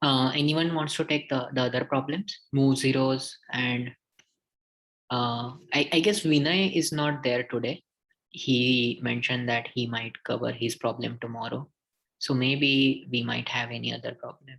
Anyone wants to take the other problems? Move zeros and I guess Vinay is not there today. He mentioned that he might cover his problem tomorrow. So maybe we might have any other problem.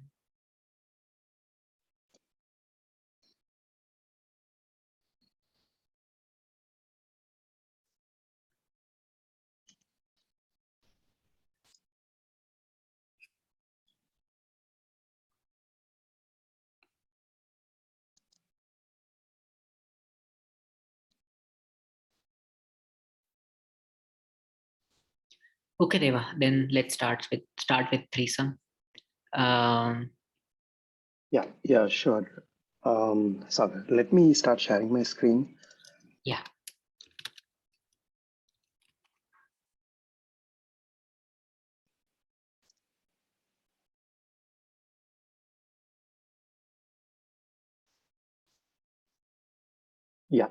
Okay, Deva, then let's start with threesome. Yeah, sure. So let me start sharing my screen. Yeah. Yeah.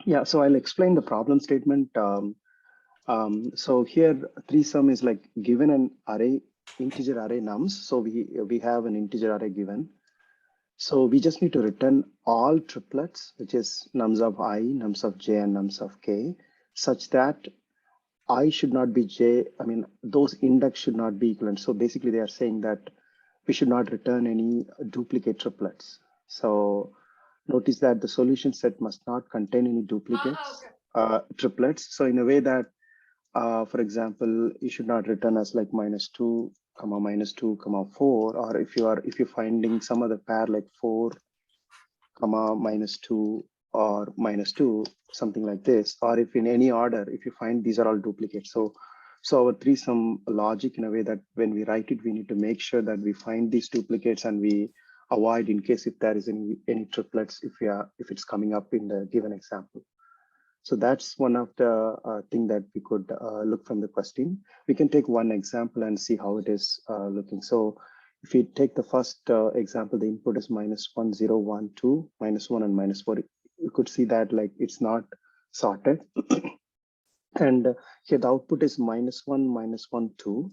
Yeah, so I'll explain the problem statement. So here threesome is like given an array, integer array nums. So we have an integer array given. So we just need to return all triplets, which is nums of I, nums of j, and nums of k, such that I should not be j. I mean, those index should not be equivalent. So basically they are saying that we should not return any duplicate triplets. So notice that the solution set must not contain any duplicates, triplets. So in a way that, for example, you should not return as like -2, -2, 4, or if you're finding some other pair like 4, -2 or -2, something like this, or if in any order, if you find these are all duplicates. So our threesome logic in a way that when we write it, we need to make sure that we find these duplicates and we avoid in case if there is any triplets if it's coming up in the given example. So that's one of the thing that we could look from the question. We can take one example and see how it is looking. So if we take the first example, the input is -1, 0, 1, 2, -1 and -4. You could see that like it's not sorted. And here the output is -1, -1, 2,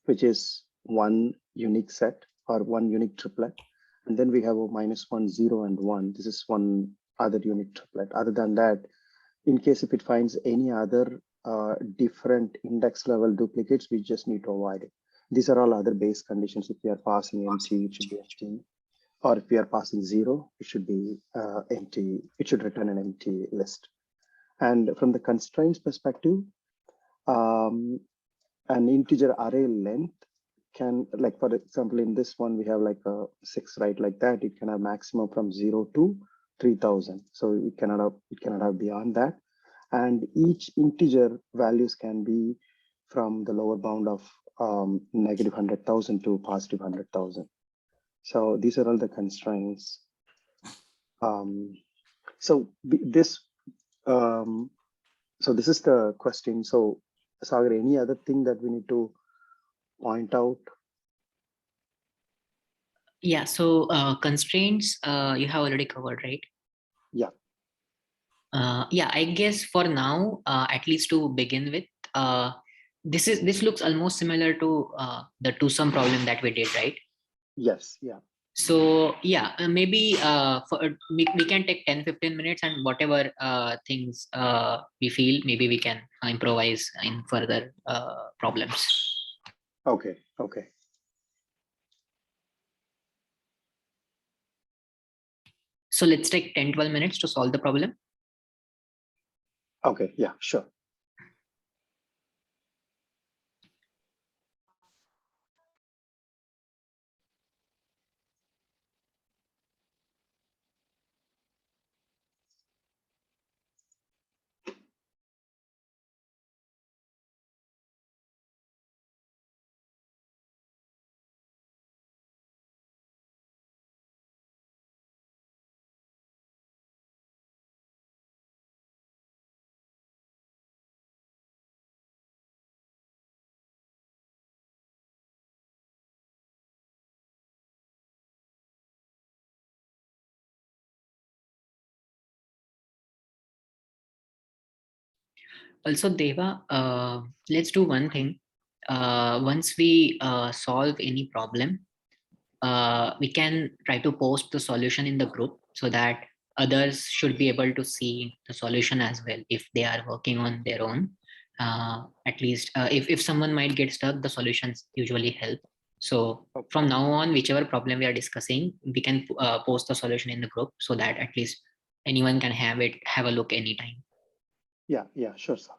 which is one unique set or one unique triplet. And then we have a -1, 0, and 1. This is one other unique triplet. Other than that, in case if it finds any other different index level duplicates, we just need to avoid it. These are all other base conditions. If we are passing empty, it should be empty. Or if we are passing 0, it should be empty. It should return an empty list. And from the constraints perspective, an integer array length can, like for example, in this one, we have like a 6, right? Like that, it can have maximum from 0 to 3000. So it cannot have beyond that. And each integer values can be from the lower bound of -100,000 to +100,000. So these are all the constraints. So this is the question. So Sagar, any other thing that we need to point out? Yeah, so constraints you have already covered, right? Yeah. Yeah, I guess for now, at least to begin with, this looks almost similar to the two-sum problem that we did, right? Yes. Yeah. So yeah, maybe we can take 10-15 minutes, and whatever things we feel, maybe we can improvise in further problems. Okay. Okay. So let's take 10-12 minutes to solve the problem. Okay. Yeah, sure. Also, Deva, let's do one thing. once we solve any problem, we can try to post the solution in the group so that others should be able to see the solution as well if they are working on their own. At least if someone might get stuck, the solutions usually help. So Okay. from now on, whichever problem we are discussing, we can post the solution in the group so that at least anyone can have a look anytime. Yeah, sure, sir.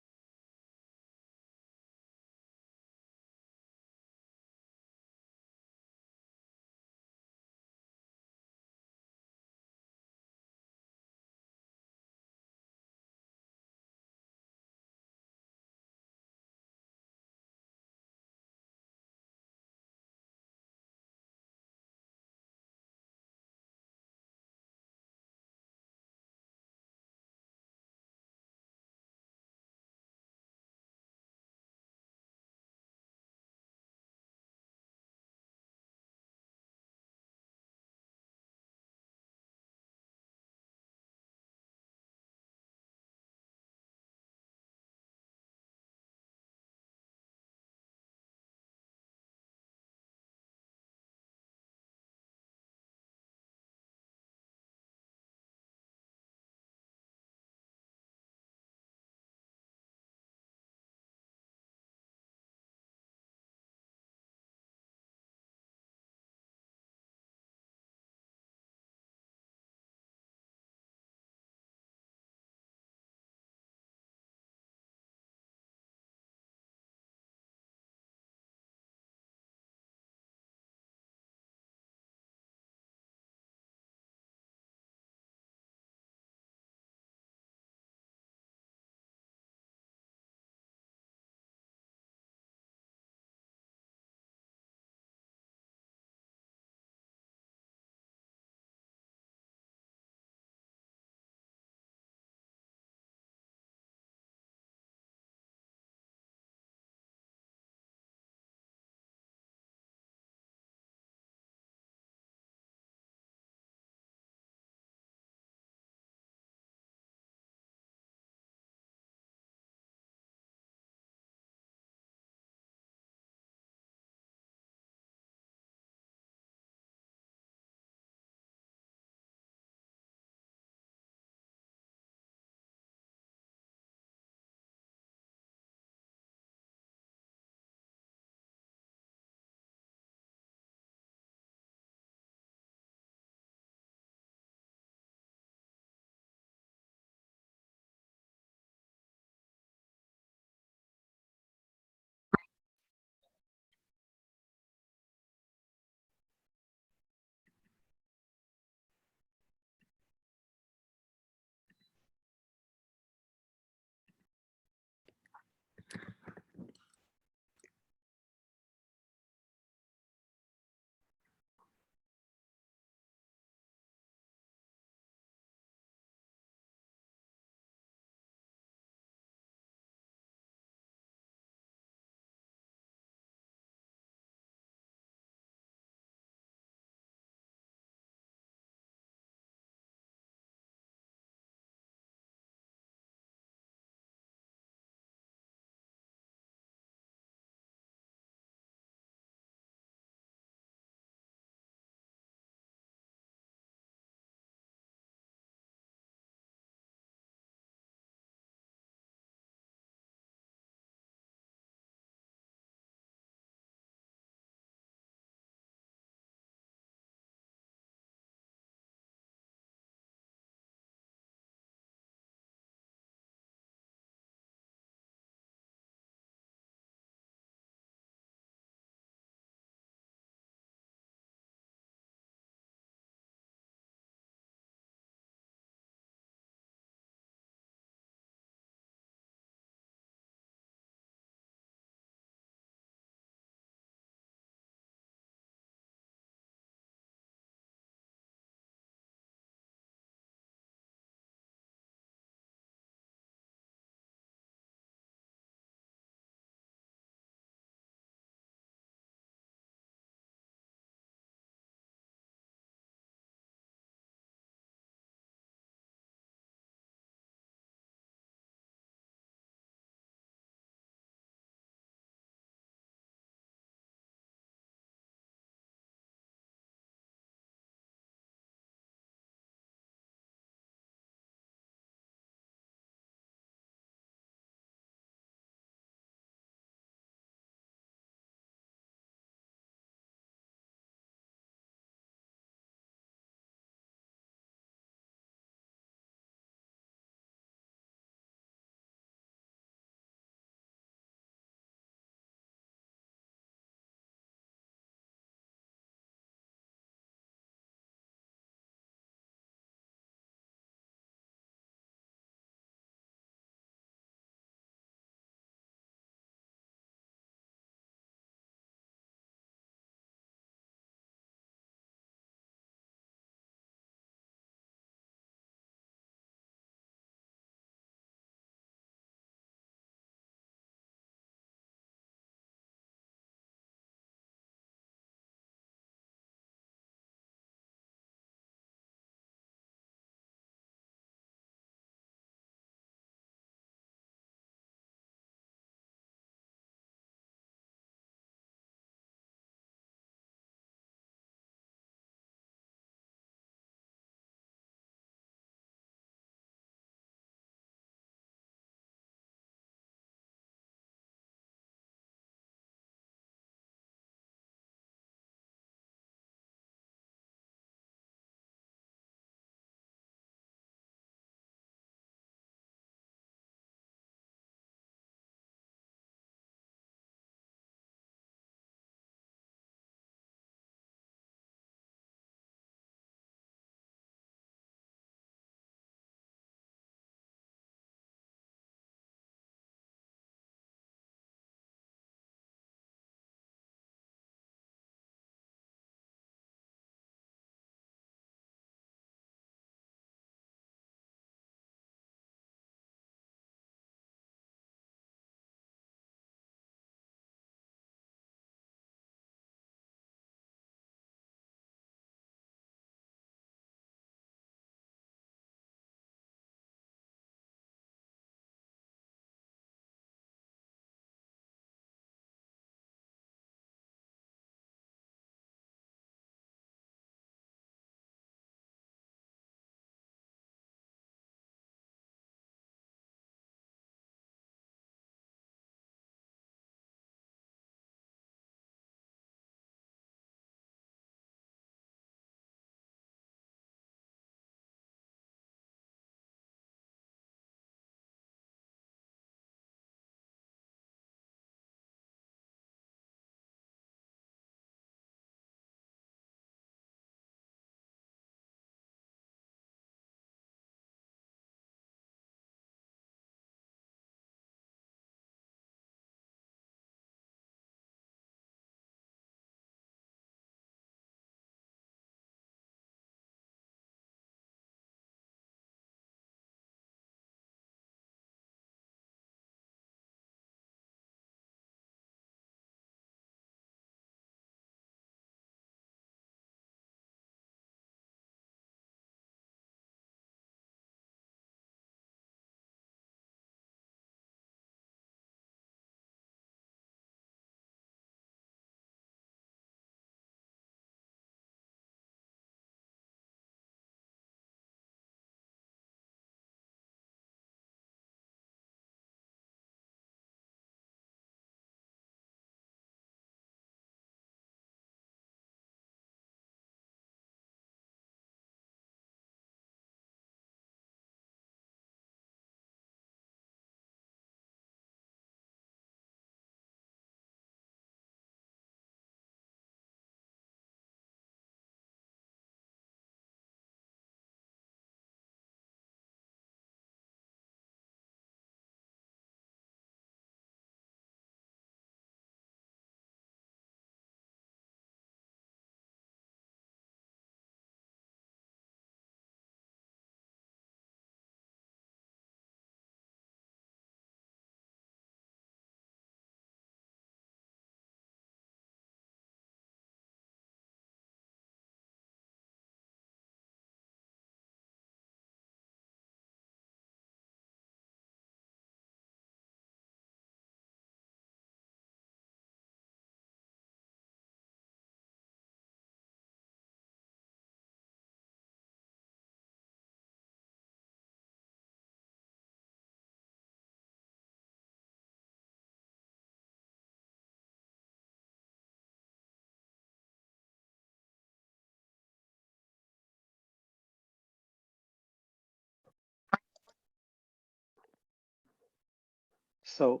So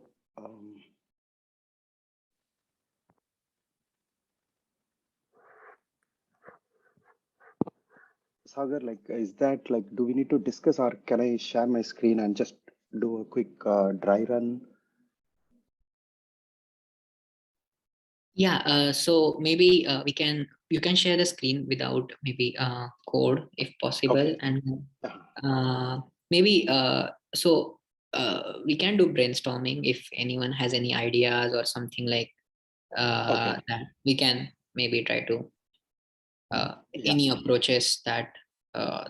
Sagar, like, is that like, do we need to discuss, or can I share my screen and just do a quick dry run? Yeah, so maybe you can share the screen without maybe code if possible, Okay. and Yeah. maybe we can do brainstorming if anyone has any ideas or something like Okay. that. We can maybe try to Yeah. any approaches that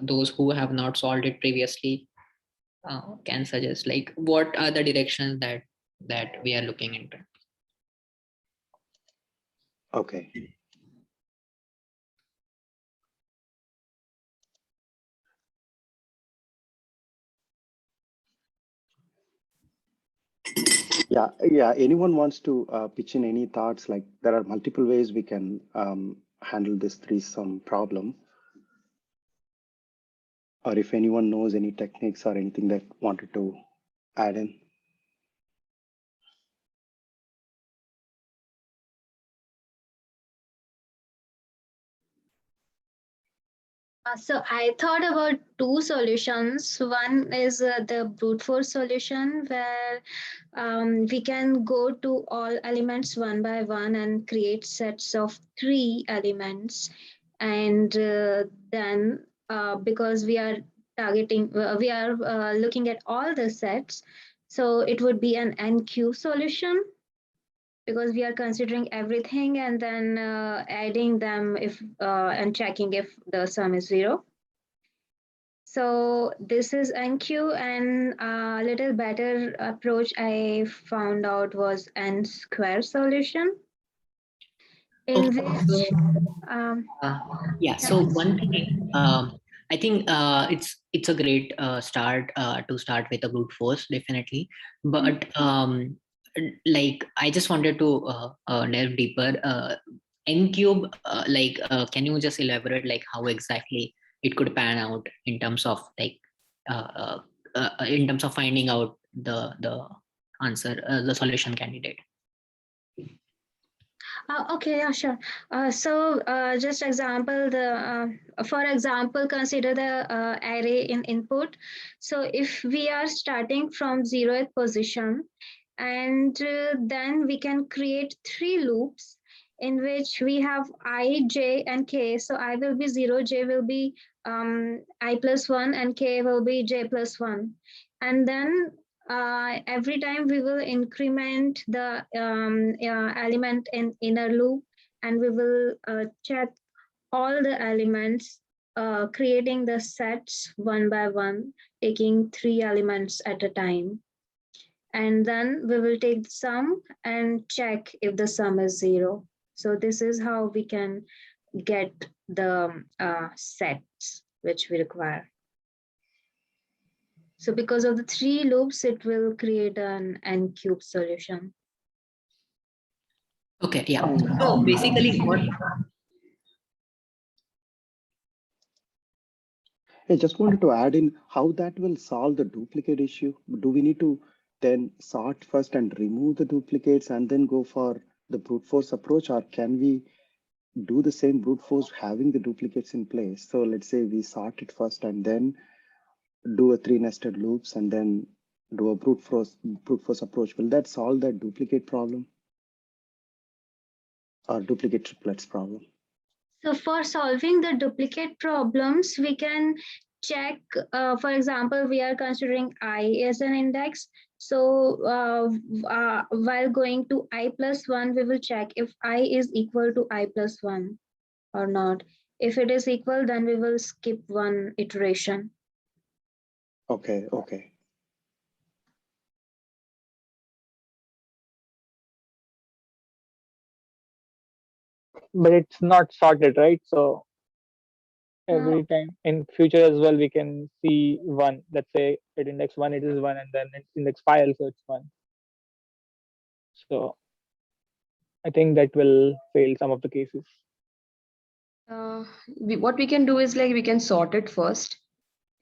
those who have not solved it previously can suggest, like what are the directions that we are looking into. Okay. Yeah. Yeah. Anyone wants to pitch in any thoughts? Like, there are multiple ways we can handle this threesome problem. Or if anyone knows any techniques or anything that wanted to add in. So I thought about two solutions. One is the brute force solution, where we can go to all elements one by one and create sets of three elements, and then because we are we are looking at all the sets, so it would be an NQ solution because we are considering everything and then adding them if and checking if the sum is zero. So this is NQ, and a little better approach I found out was N square solution, in Okay, which so um, Uh, yeah. yeah. So one thing, I think it's a great start to start with a brute force, definitely. But like I just wanted to delve deeper. N cube, can you just elaborate like how exactly it could pan out in terms of like uh, uh, in terms of finding out the answer, the solution candidate? Okay, yeah, sure. So, just example, for example, consider the array in input. So, if we are starting from 0th position, and then we can create three loops in which we have I, j, and k. So, I will be 0, j will be I plus 1, and k will be j plus 1. And then every time we will increment the element in inner loop, and we will check all the elements, creating the sets one by one, taking three elements at a time. And then we will take the sum and check if the sum is zero. So this is how we can get the sets which we require. So because of the three loops, it will create an n cube solution. Okay, yeah. So Um, basically, what I just wanted to add in how that will solve the duplicate issue. Do we need to then sort first and remove the duplicates and then go for the brute force approach, or can we do the same brute force having the duplicates in place? So let's say we sort it first and then do a three nested loops and then do a brute force approach. Will that solve that duplicate problem or duplicate triplets problem? So for solving the duplicate problems, we can check, for example, we are considering I as an index. So while going to I plus 1, we will check if I is equal to I plus 1 or not. If it is equal, then we will skip one iteration. Okay, okay. But it's not sorted, right? So Uh, every time in future as well, we can see one. Let's say at index one, it is one, and then at index five, also it's one. So I think that will fail some of the cases. What we can do is like we can sort it first,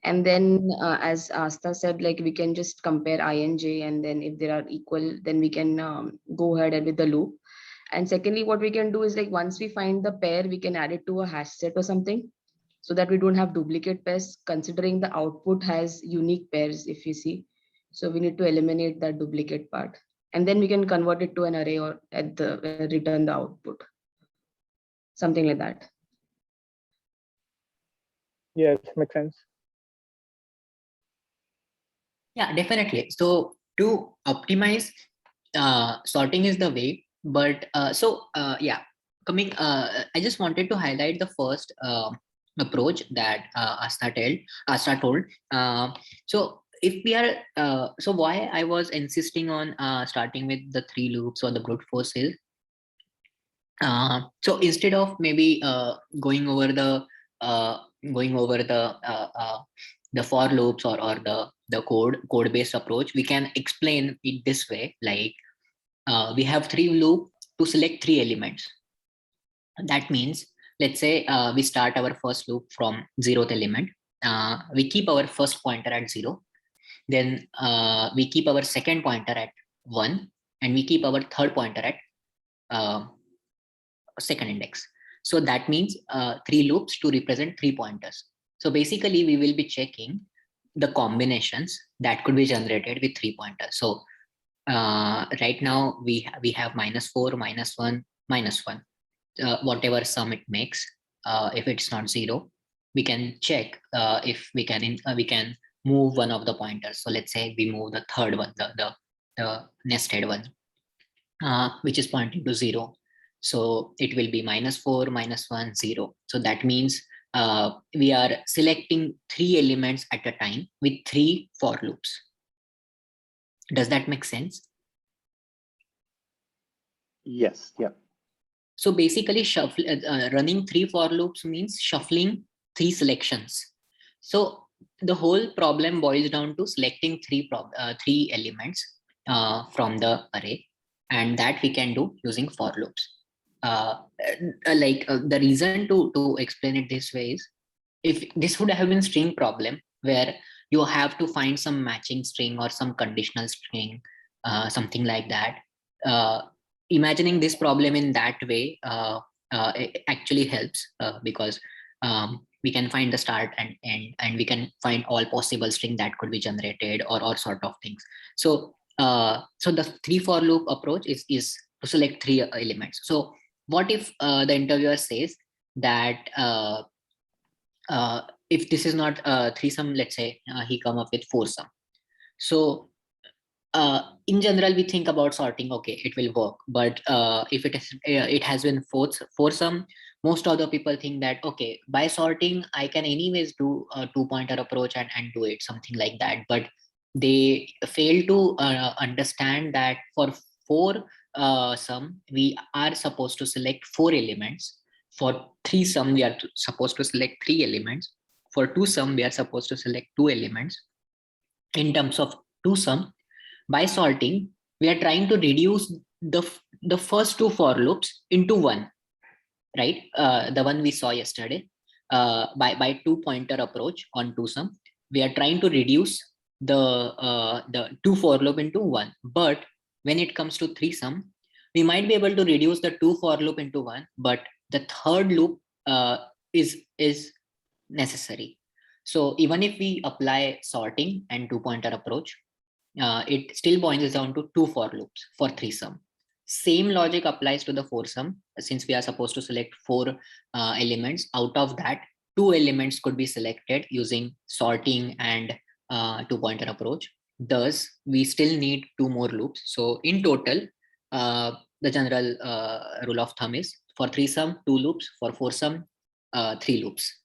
And then as Asta said, like we can just compare I and J, and then if they are equal, then we can go ahead with the loop. And secondly, what we can do is, like, once we find the pair, we can add it to a hash set or something, so that we don't have duplicate pairs, considering the output has unique pairs, if you see. So we need to eliminate that duplicate part. And then we can convert it to an array or at the return the output. Something like that. Yes, makes sense. Yeah, definitely. So to optimize, sorting is the way. But yeah, coming. I just wanted to highlight the first approach that Asta told. So if we are, so why I was insisting on starting with the three loops or the brute force is, so instead of maybe going over the uh, going over the for loops or the code based approach, we can explain it this way. Like we have three loop to select three elements. That means, let's say we start our first loop from 0th element. We keep our first pointer at 0. Then we keep our second pointer at 1, and we keep our third pointer at second index. So that means three loops to represent three pointers. So basically we will be checking the combinations that could be generated with three pointers. So right now we have -4, -1, -1, whatever sum it makes. If it's not 0, we can check if we can move one of the pointers. So let's say we move the third one, the nested one, which is pointing to 0. So it will be -4, -1, 0. So that means we are selecting three elements at a time with three for loops. Does that make sense? Yes. Yeah. So basically, running three for loops means shuffling three selections. So the whole problem boils down to selecting three elements from the array, and that we can do using for loops. The reason to explain it this way is, if this would have been string problem where you have to find some matching string or some conditional string, something like that. Imagining this problem in that way it actually helps because we can find the start and end, and we can find all possible string that could be generated or sort of things. So so the three for loop approach is to select three elements. So what if the interviewer says that if this is not threesome, let's say he come up with foursome. So in general, we think about sorting, okay, it will work. But if it has been foursome, most other people think that, okay, by sorting, I can anyways do a two-pointer approach and do it, something like that. But they fail to understand that for four sum, we are supposed to select four elements. For three sum, we are supposed to select three elements. For two sum, we are supposed to select two elements. In terms of two sum, by sorting, we are trying to reduce the first two for loops into one, right? The one we saw yesterday. By two pointer approach on two sum, we are trying to reduce the two for loop into one. But when it comes to three sum, we might be able to reduce the two for loop into one, but the third loop is necessary. So even if we apply sorting and two pointer approach, it still boils down to two for loops for three sum. Same logic applies to the four sum. Since we are supposed to select four elements, out of that, two elements could be selected using sorting and two pointer approach. Thus, we still need two more loops. So in total, the general rule of thumb is, for three sum, two loops; for four sum, three loops.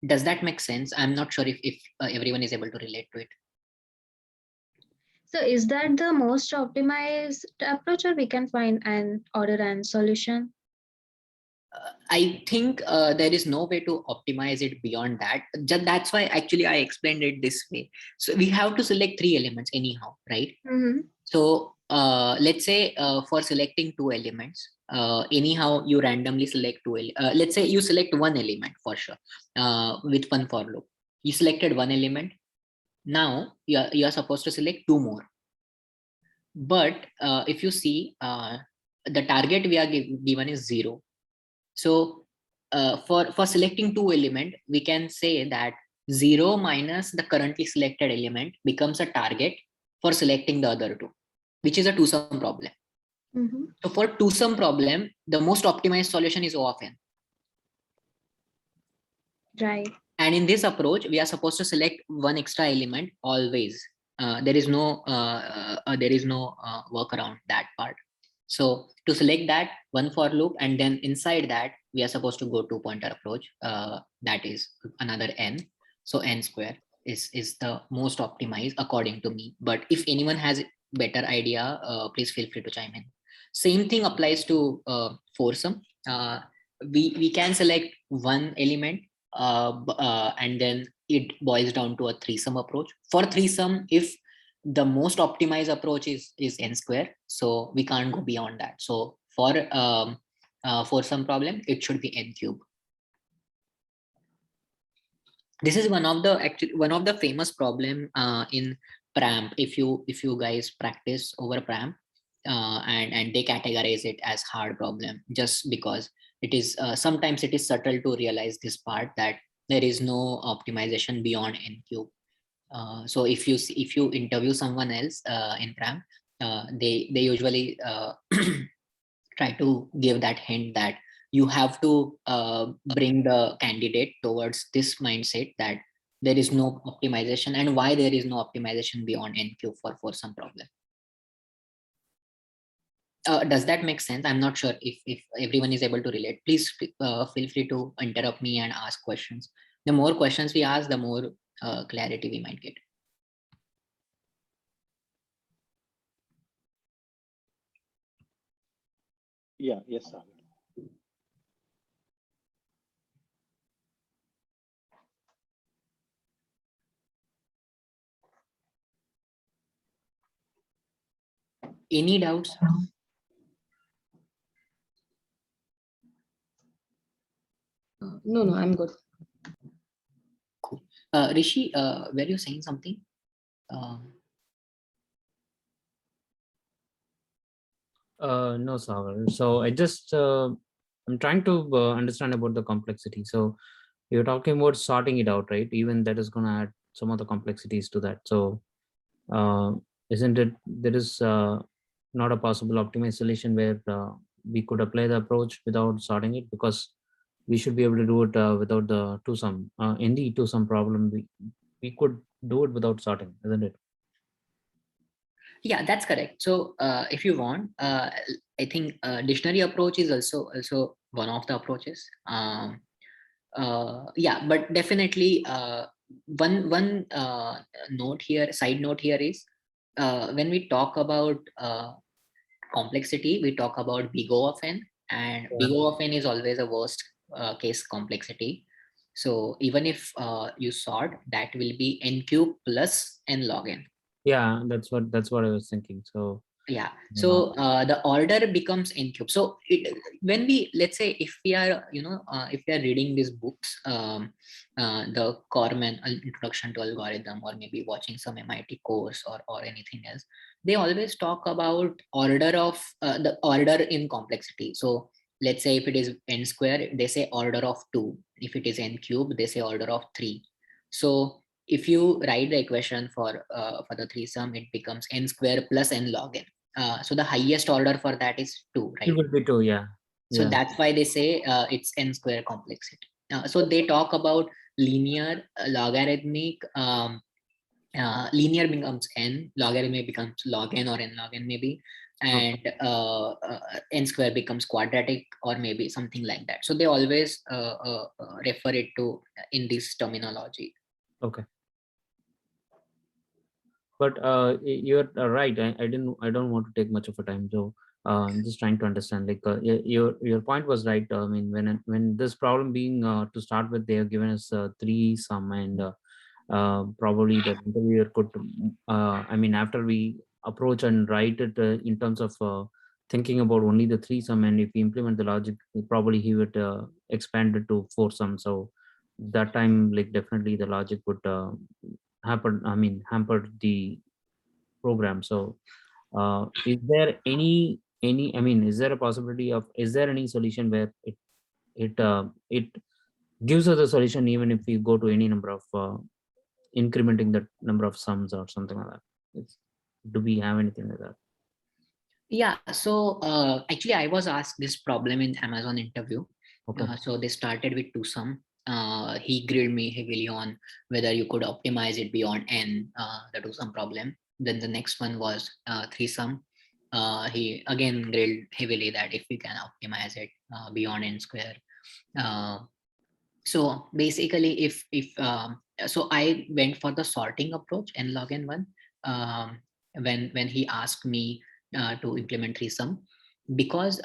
Does that make sense? I'm not sure if everyone is able to relate to it. So is that the most optimized approach, or we can find an order and solution? I think there is no way to optimize it beyond that. That's why actually I explained it this way. So we have to select three elements anyhow, right? Mm-hmm. So let's say for selecting two elements, anyhow you randomly select let's say you select one element for sure with one for loop. You selected one element. Now you are supposed to select two more. But if you see, the target we are given is 0. So for selecting two element, we can say that 0 minus the currently selected element becomes a target for selecting the other two, which is a two-sum problem. Mm-hmm. So for two-sum problem, the most optimized solution is O of n. Right. And in this approach, we are supposed to select one extra element always. There is no work around that part. So to select that one for loop, and then inside that we are supposed to go to pointer approach. That is another n. So n square is the most optimized according to me. But if anyone has better idea, please feel free to chime in. Same thing applies to foursome. We can select one element, and then it boils down to a threesome approach. For threesome, if the most optimized approach is n square, so we can't go beyond that. So for some problem, it should be n cube. This is one of the famous problem in pram. If you guys practice over pram, and they categorize it as hard problem just because it is sometimes it is subtle to realize this part that there is no optimization beyond n cube. So if you interview someone else in pram, they usually try to give that hint that you have to bring the candidate towards this mindset that there is no optimization, and why there is no optimization beyond n cube for some problem. Does that make sense? I'm not sure if everyone is able to relate. Please feel free to interrupt me and ask questions. The more questions we ask, the more clarity we might get. Yeah, yes, sir. Any doubts? No, I'm good. Cool. Rishi, were you saying something? No, Sagar. So I just I'm trying to understand about the complexity. So you're talking about sorting it out, right? Even that is going to add some of the complexities to that. So isn't it there is not a possible optimized solution where we could apply the approach without sorting it, because we should be able to do it without the two-sum. In the two-sum problem, we could do it without sorting, isn't it? Yeah, that's correct. So if you want, I think dictionary approach is also one of the approaches. Yeah, but definitely one side note here is when we talk about complexity, we talk about big O of n, and big O of n is always a worst case complexity. So even if you sort, that will be n cube plus n log n. Yeah, that's what I was thinking. So Yeah, so the order becomes n cube. So when we, let's say, if we are if we are reading these books, the Corman Introduction to Algorithm, or maybe watching some MIT course or anything else, they always talk about order of the order in complexity. So let's say if it is n square, they say order of 2. If it is n cube, they say order of 3. So if you write the equation for the threesome, it becomes n square plus n log n. So the highest order for that is 2, it right? would be 2, yeah. So Yeah. that's why they say it's n square complexity. So they talk about linear, logarithmic. Linear becomes n, logarithmic becomes log n or n log n maybe, and n square becomes quadratic or maybe something like that. So they always refer it to in this terminology. Okay. But you're right. I don't want to take much of a time. So I'm just trying to understand. Like your point was right. I mean, when this problem being to start with, they have given us 3 sum, and probably the interviewer could. I mean, after we approach and write it in terms of thinking about only the 3 sum, and if we implement the logic, probably he would expand it to 4 sum. So that time, like definitely the logic would hamper the program. So is there any is there a possibility of, is there any solution where it gives us a solution even if we go to any number of incrementing the number of sums or something like that? Do we have anything like that? Yeah, so actually I was asked this problem in Amazon interview. Okay. So they started with 2 sum. He grilled me heavily on whether you could optimize it beyond n, the 2 sum problem. Then the next one was 3 sum. He again grilled heavily that if we can optimize it beyond n square. So basically, so I went for the sorting approach n log n1 when he asked me to implement 3 sum, because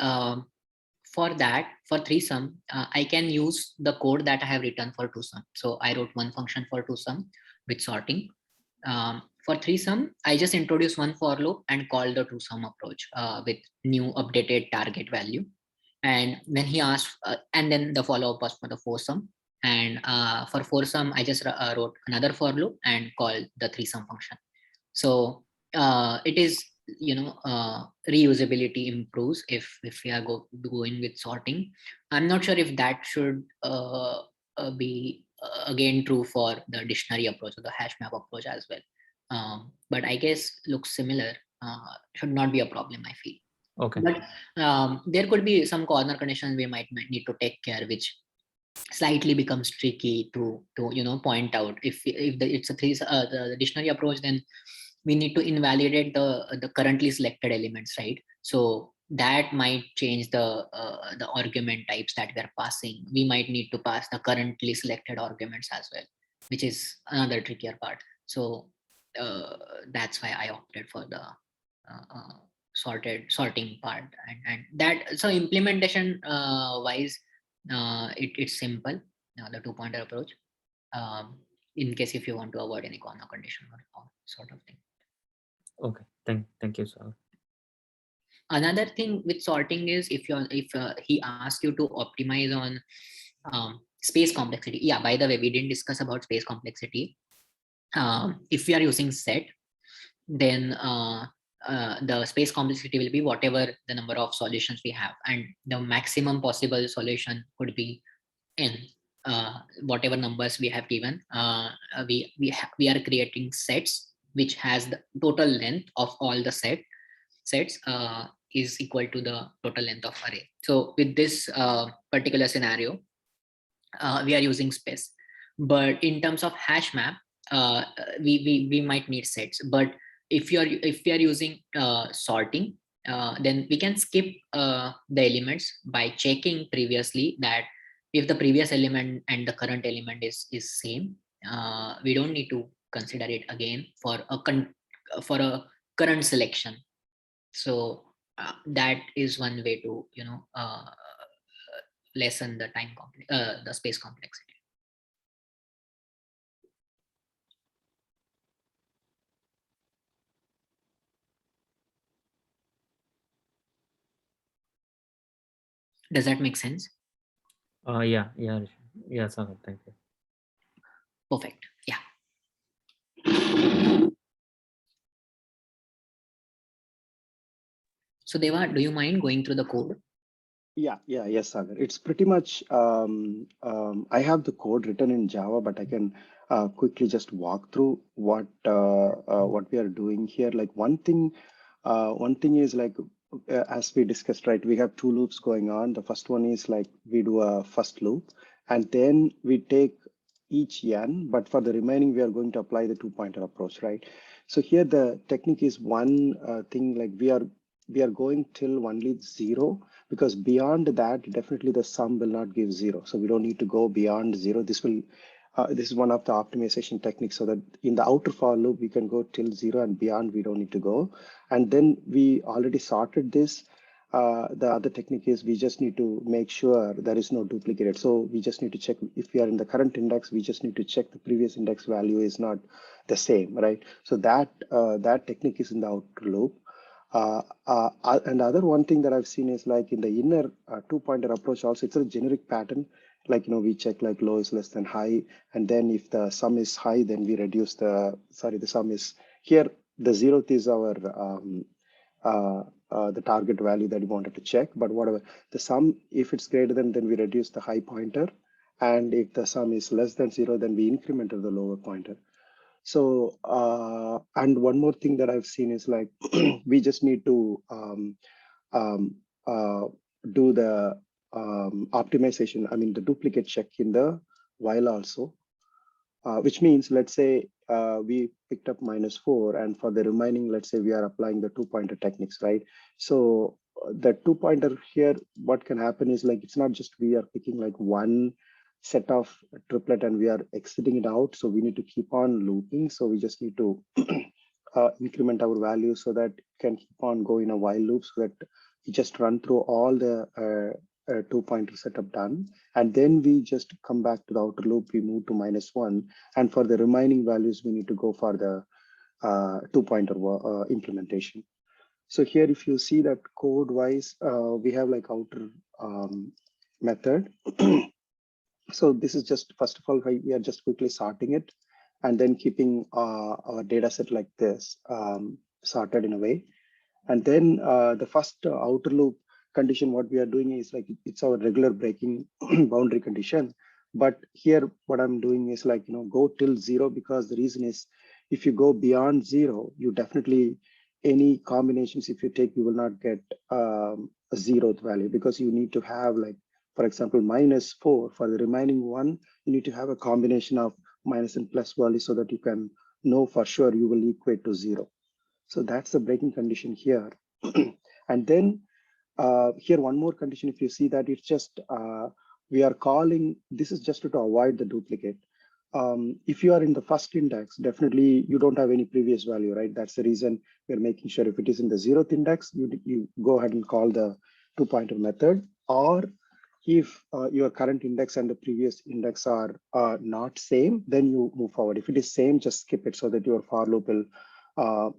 for 3 sum I can use the code that I have written for 2 sum. So I wrote one function for 2 sum with sorting. For 3 sum, I just introduced one for loop and called the 2 sum approach with new updated target value. And when he asked, and then the follow-up was for the 4 sum. And for 4 sum, I just wrote another for loop and called the 3 sum function. So it is, reusability improves if we are going with sorting. I'm not sure if that should be again true for the dictionary approach or the hash map approach as well. But I guess looks similar. Should not be a problem, I feel. Okay. But there could be some corner conditions we might need to take care, which slightly becomes tricky to point out. If it's the dictionary approach, then we need to invalidate the currently selected elements, right? So that might change the argument types that we are passing. We might need to pass the currently selected arguments as well, which is another trickier part. So that's why I opted for the sorting part, and that, so implementation wise, it's simple, the 2-pointer approach, in case if you want to avoid any corner condition or sort of thing. Okay, thank you, sir. Another thing with sorting is if he asks you to optimize on space complexity. Yeah, by the way, we didn't discuss about space complexity. If we are using set, then the space complexity will be whatever the number of solutions we have, and the maximum possible solution could be n, whatever numbers we have given. We are creating sets which has the total length of all the sets is equal to the total length of array. So with this particular scenario, we are using space. But in terms of hash map, we might need sets. But if we are using sorting, then we can skip the elements by checking previously that if the previous element and the current element is same, we don't need to consider it again for a current selection. So that is one way to lessen the the space complexity. Does that make sense? Yeah, Sagar, thank you. Perfect. Yeah. So Deva, do you mind going through the code? Yes, Sagar. It's pretty much, I have the code written in Java, but I can quickly just walk through what we are doing here. Like one thing is like, as we discussed, right, we have 2 loops going on. The first one is like we do a first loop, and then we take each n, but for the remaining, we are going to apply the 2-pointer approach, right? So here the technique is one thing, like we are going till only 0, because beyond that, definitely the sum will not give 0. So we don't need to go beyond 0. This is one of the optimization techniques, so that in the outer for loop, we can go till 0, and beyond we don't need to go. And then we already sorted this. The other technique is we just need to make sure there is no duplicate. So we just need to check if we are in the current index, we just need to check the previous index value is not the same, right? So that technique is in the outer loop. And the other one thing that I've seen is like in the inner two-pointer approach also, it's a generic pattern. Like, we check like low is less than high. And then if the sum is high, then we reduce the sum is here. The zeroth is our the target value that we wanted to check, but whatever the sum, if it's greater than, then we reduce the high pointer. And if the sum is less than 0, then we increment the lower pointer. So, and one more thing that I've seen is like, we just need to um, uh, do the optimization, I mean, the duplicate check in the while also. Which means, let's say we picked up -4, and for the remaining, let's say we are applying the two-pointer techniques, right? So the two-pointer here, what can happen is like, it's not just we are picking like one set of triplet and we are exiting it out. So we need to keep on looping. So we just need to increment our value so that it can keep on going a while loop, so that we just run through all the two-pointer setup done, and then we just come back to the outer loop, we move to -1, and for the remaining values we need to go for the two-pointer implementation. So here, if you see that code wise, we have like outer method. So this is just, first of all, we are just quickly sorting it and then keeping our data set like this, sorted in a way. And then the first outer loop condition, what we are doing is like, it's our regular breaking boundary condition. But here, what I'm doing is like, go till 0, because the reason is, if you go beyond 0, you definitely, any combinations, if you take, you will not get a 0th value, because you need to have like, for example, -4 for the remaining one, you need to have a combination of minus and plus value so that you can know for sure you will equate to 0. So that's the breaking condition here. And then here, one more condition, if you see that, it's just, we are calling, this is just to avoid the duplicate. If you are in the first index, definitely you don't have any previous value, right? That's the reason we're making sure if it is in the 0th index, you go ahead and call the two-pointer method. Or if your current index and the previous index are not same, then you move forward. If it is same, just skip it so that your for loop will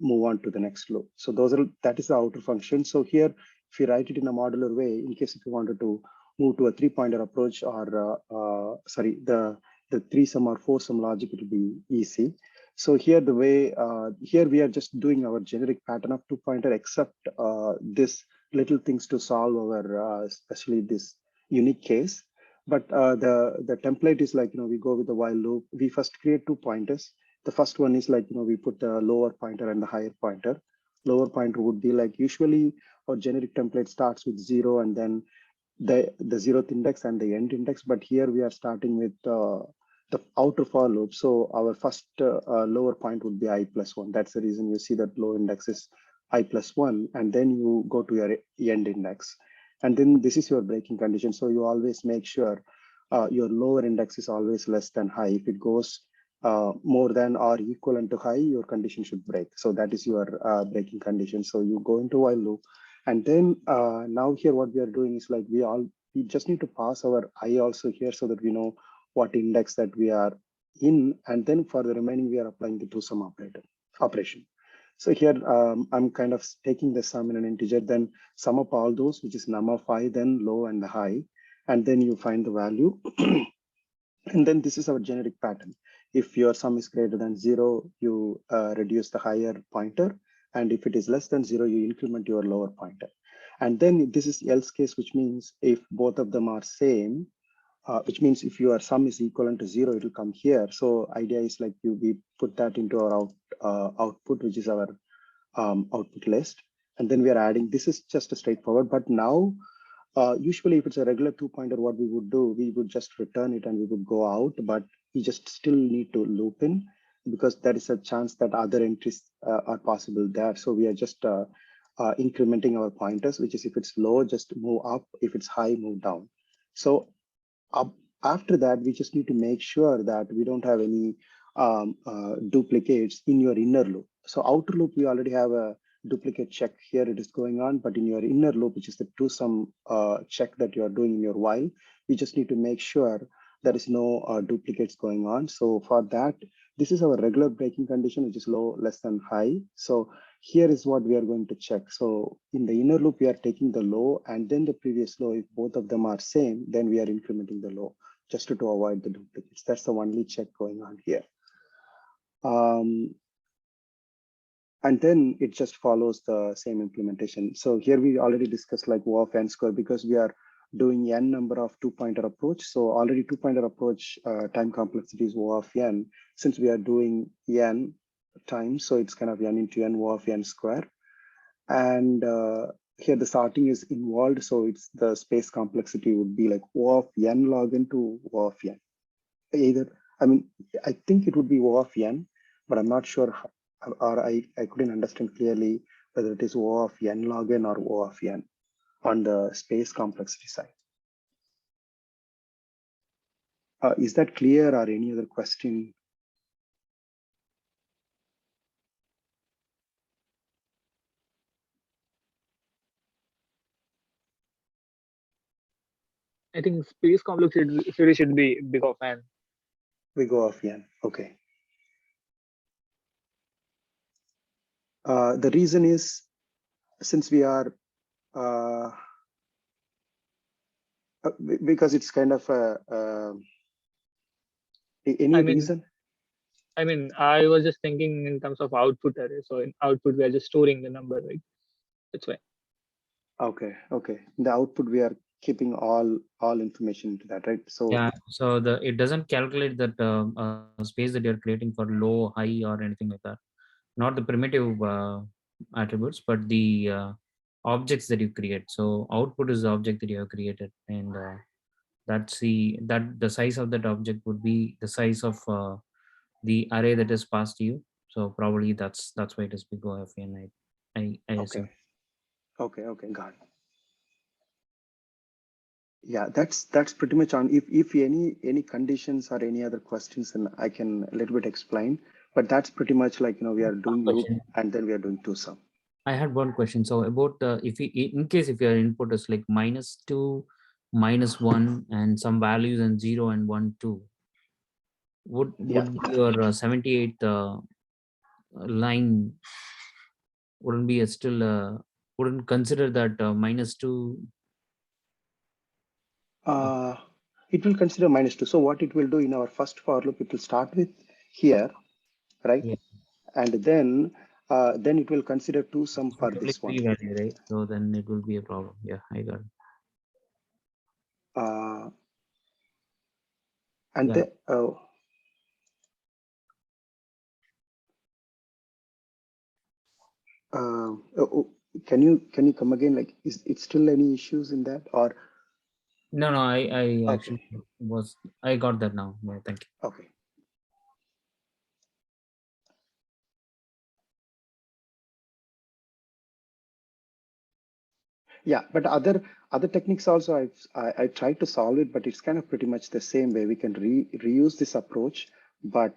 move on to the next loop. So that is the outer function. So here, if you write it in a modular way, in case if you wanted to move to a three-pointer approach, or sorry, the three-sum or four-sum logic, it will be easy. So here, the way here we are just doing our generic pattern of two-pointer, except this little things to solve our especially this unique case. But the template is like, we go with the while loop. We first create two pointers. The first one is like, we put the lower pointer and the higher pointer. Lower pointer would be like, usually our generic template starts with 0 and then the 0th index and the end index. But here we are starting with the outer for loop. So our first lower point would be I+1. That's the reason you see that low index is I+1, and then you go to your end index. And then this is your breaking condition. So you always make sure your lower index is always less than high. If it goes more than or equivalent to high, your condition should break. So that is your breaking condition. So you go into while loop. And then now here, what we are doing is like, we just need to pass our I also here so that we know what index that we are in. And then for the remaining, we are applying the two-sum operation. So here, I'm kind of taking the sum in an integer, then sum up all those, which is num of I, then low and the high, and then you find the value. And then this is our generic pattern. If your sum is greater than 0, you reduce the higher pointer. And if it is less than 0, you increment your lower pointer. And then this is else case, which means if both of them are same, which means if your sum is equivalent to 0, it will come here. So idea is like we put that into our output, which is our output list. And then we are adding, this is just a straightforward, but now usually if it's a regular two-pointer, what we would do, we would just return it and we would go out, but we just still need to loop in, because there is a chance that other entries are possible there. So we are just incrementing our pointers, which is if it's low, just move up. If it's high, move down. So after that, we just need to make sure that we don't have any duplicates in your inner loop. So outer loop, we already have a duplicate check here it is going on, but in your inner loop, which is the to sum check that you are doing in your while, you just need to make sure there is no duplicates going on. So for that, this is our regular breaking condition, which is low less than high. So here is what we are going to check. So in the inner loop, we are taking the low and then the previous low. If both of them are same, then we are incrementing the low just to avoid the duplicates. That's the only check going on here. And then it just follows the same implementation. So here we already discussed like O of n square because we are doing n number of two-pointer approach. So already two-pointer approach time complexity is O of n. Since we are doing n times, so it's kind of n into n O of n square. And here the sorting is involved. So it's the space complexity would be like O of n log n to O of n. Either, I mean, I think it would be O of n, but I'm not sure how, or I couldn't understand clearly whether it is O of n log n or O of n on the space complexity side. Is that clear or any other question? I think space complexity should be big of n. We go of n, okay. The reason is since we are, because it's kind of any reason? I mean, I was just thinking in terms of output array. So in output, we are just storing the number, right? That's why. Okay, okay. In the output, we are keeping all information into that, right? So yeah, so it doesn't calculate that space that you're creating for low, high, or anything like that. Not the primitive attributes, but the objects that you create. So output is the object that you have created, and that's the size of that object would be the size of the array that is passed to you. So probably that's why it is big O of n. I assume. Okay, got it. Yeah, that's pretty much on. If any conditions or any other questions, then I can a little bit explain. But that's pretty much like, we are doing loop and then we are doing two sum. I had one question. So about if in case if your input is like -2, -1, and some values and 0 and 1, 2, would your 78th line wouldn't be still wouldn't consider that -2? It will consider -2. So what it will do in our first for loop, it will start with here, right? Yeah. And then it will consider two sum for this one. Value, right? So then it will be a problem. Yeah, I got it. And yeah. then can you come again? Like, is it still any issues in that or? No, I actually I got that now. Yeah, thank you. Okay. Yeah, but other techniques also I tried to solve it, but it's kind of pretty much the same way. We can reuse this approach, but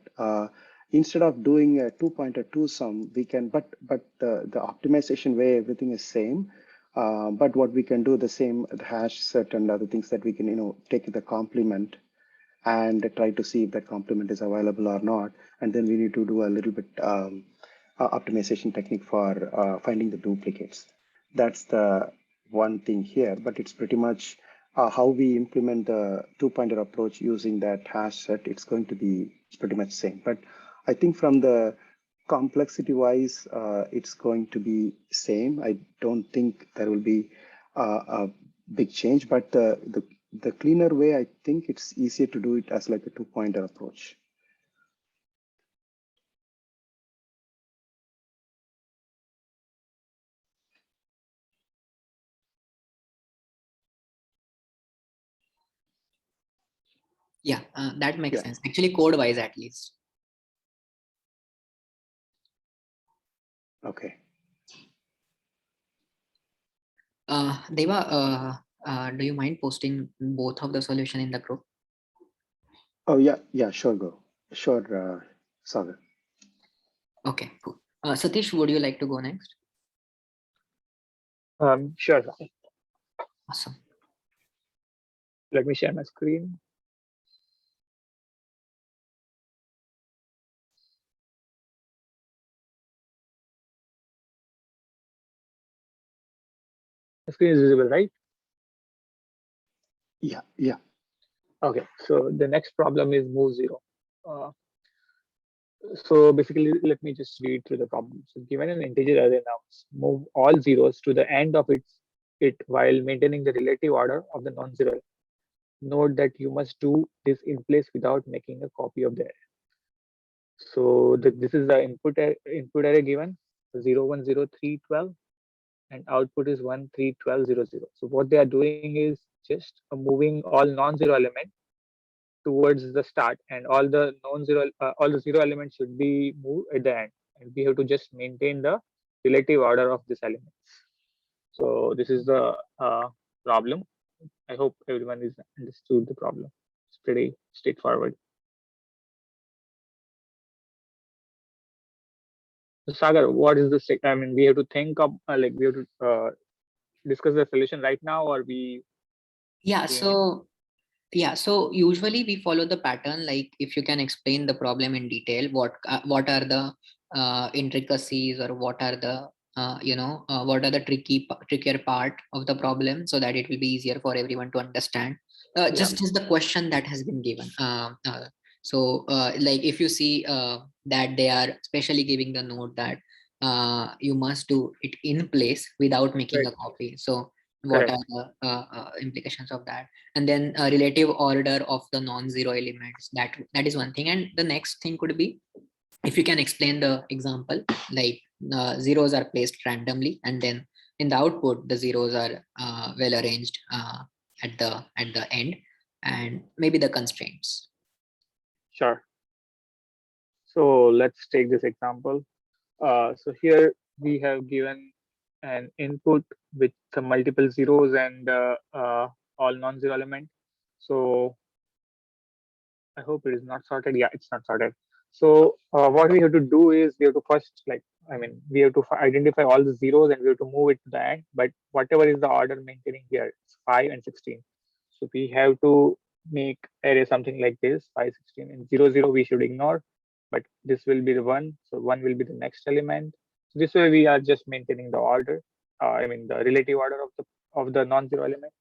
instead of doing a two-pointer two sum, we can. But the optimization way, everything is same. But what we can do the same, the hash set and other things that we can take the complement and try to see if that complement is available or not, and then we need to do a little bit optimization technique for finding the duplicates. That's the one thing here, but it's pretty much how we implement the two-pointer approach using that hash set. It's going to be pretty much same, but I think from the complexity wise, it's going to be same. I don't think there will be a big change, but the cleaner way, I think it's easier to do it as like a two-pointer approach. Yeah, that makes sense. Actually, code-wise, at least. Okay. Deva, do you mind posting both of the solution in the group? Oh yeah, sure, Sagar. Okay, cool. Satish, would you like to go next? Sure. Awesome. Let me share my screen. The screen is visible, right? Yeah. Okay. So the next problem is move zero. Uh, so basically, let me just read through the problem. So given an integer array nouns, move all zeros to the end of it while maintaining the relative order of the non-zero. Note that you must do this in place without making a copy of the array. So this is the input array given 0, 1, 0, 3, 12, and output is 1, 3, 12, 0, 0. So what they are doing is just moving all non-zero elements towards the start, and all the zero elements should be moved at the end, and we have to just maintain the relative order of this element. So this is the problem. I hope everyone is understood the problem. It's pretty straightforward. So Sagar, what is the I mean, we have to think of like we have to discuss the solution right now, or we Yeah, again. so usually we follow the pattern, like if you can explain the problem in detail, what are the intricacies, or what are the what are the trickier part of the problem, so that it will be easier for everyone to understand. Yeah, Just the question that has been given. Like if you see that they are specially giving the note that you must do it in place without making right, a copy. So what correct. are the implications of that? And then a relative order of the non-zero elements, that is one thing. And the next thing could be, if you can explain the example, like zeros are placed randomly, and then in the output the zeros are well arranged at the end, and maybe the constraints. Sure. So let's take this example. So here we have given an input with some multiple zeros and all non-zero element. So I hope it is not sorted. Yeah, it's not sorted. So what we have to do is we have to first, like, I mean, we have to identify all the zeros and we have to move it to the end. But whatever is the order maintaining here, it's 5 and 16. So we have to make array something like this: 5, 16, and 0, 0 we should ignore. But this will be the one. So one will be the next element. So this way we are just maintaining the order. I mean the relative order of the non-zero element.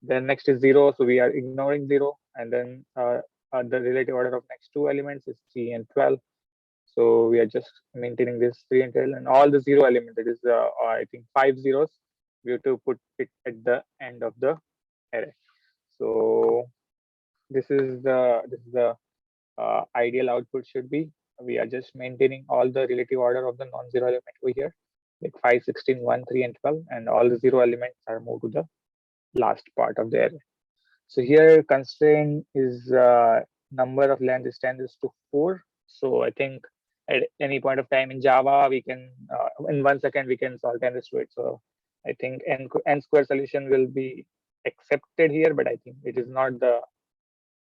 Then next is 0, so we are ignoring 0, and then the relative order of next two elements is 3 and 12. So we are just maintaining this 3 and 12, and all the zero element, that is I think 5 zeros, we have to put it at the end of the array. So this is the ideal output should be. We are just maintaining all the relative order of the non-zero element over here, like 5, 16, 1, 3, and 12, and all the zero elements are moved to the last part of the array. So here constraint is number of length is 10 is to 4. So I think at any point of time in Java, we can, in 1 second, we can solve 10 is to 8. So I think n square solution will be accepted here, but I think it is not the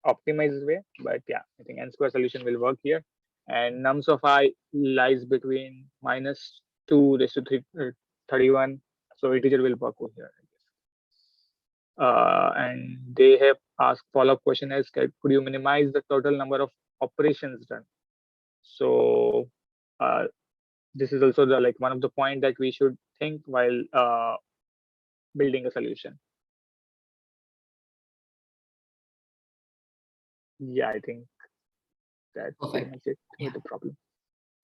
optimized way. But yeah, I think n square solution will work here. And nums of I lies between -2 raised to 31. So integer will work over here. And they have asked follow-up question as, could you minimize the total number of operations done? So uh, this is also the like one of the point that we should think while building a solution. Yeah, I think that's pretty Perfect. much it Yeah. with the problem.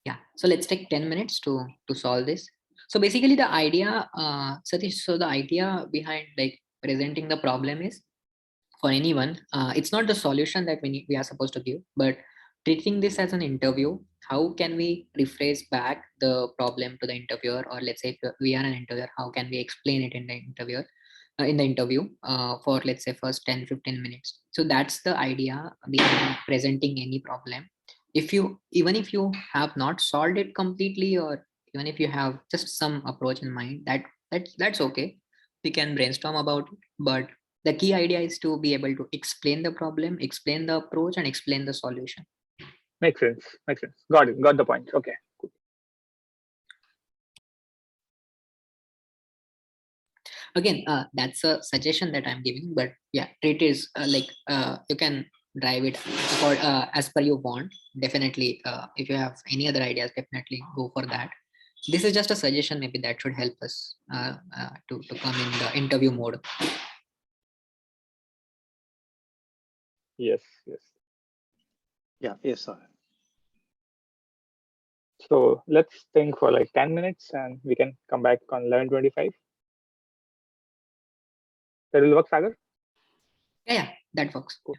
Yeah, so let's take 10 minutes to solve this. So basically the idea, Satish, so the idea behind like presenting the problem is, for anyone, it's not the solution that we are supposed to give, but treating this as an interview. How can we rephrase back the problem to the interviewer? Or let's say if we are an interviewer, how can we explain it in the interviewer, in the interview, for let's say first 10-15 minutes. So that's the idea behind presenting any problem. If you, even if you have not solved it completely, or even if you have just some approach in mind, that's okay, we can brainstorm about it. But the key idea is to be able to explain the problem, explain the approach, and explain the solution. Makes sense. Makes sense. Got it. Got the point. Okay. Again, that's a suggestion that I'm giving, but yeah, treat is you can drive it as per you want. Definitely, if you have any other ideas, definitely go for that. This is just a suggestion, maybe that should help us to come in the interview mode. Yes, yes. Yeah, yes, sir. So let's think for like 10 minutes and we can come back on 11:25. That will work, Sagar? Yeah, that works. Cool.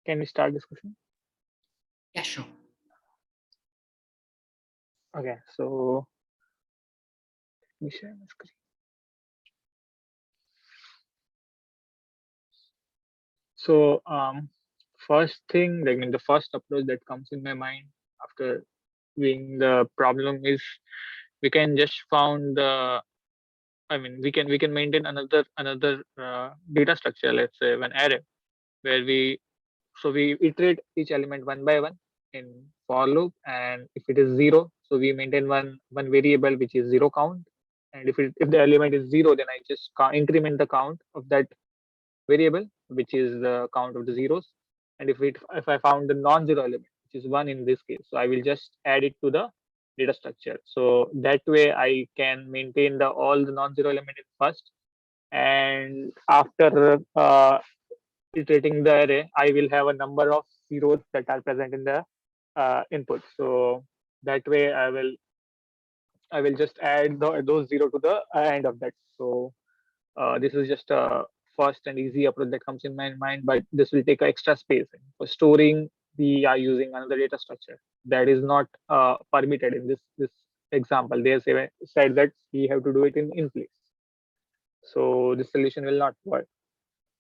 Can we start discussion? Yeah, sure. Okay, so let me share my screen. So first thing, like, I mean, the first approach that comes in my mind after doing the problem is we can just found the, I mean, we can maintain another data structure, let's say an array, where we iterate each element one by one in for loop, and if it is zero, so we maintain one variable which is zero count, and if the element is zero, then I just increment the count of that variable, which is the count of the zeros. And if I found the non-zero element, which is one in this case, so I will just add it to the data structure. So that way I can maintain the all the non-zero element first, and after iterating the array, I will have a number of zeros that are present in the input. So that way I will just add those zero to the end of that. So this is just a fast and easy approach that comes in my mind, but this will take extra space. For storing, we are using another data structure that is not permitted in this example. They said that we have to do it in place. So this solution will not work.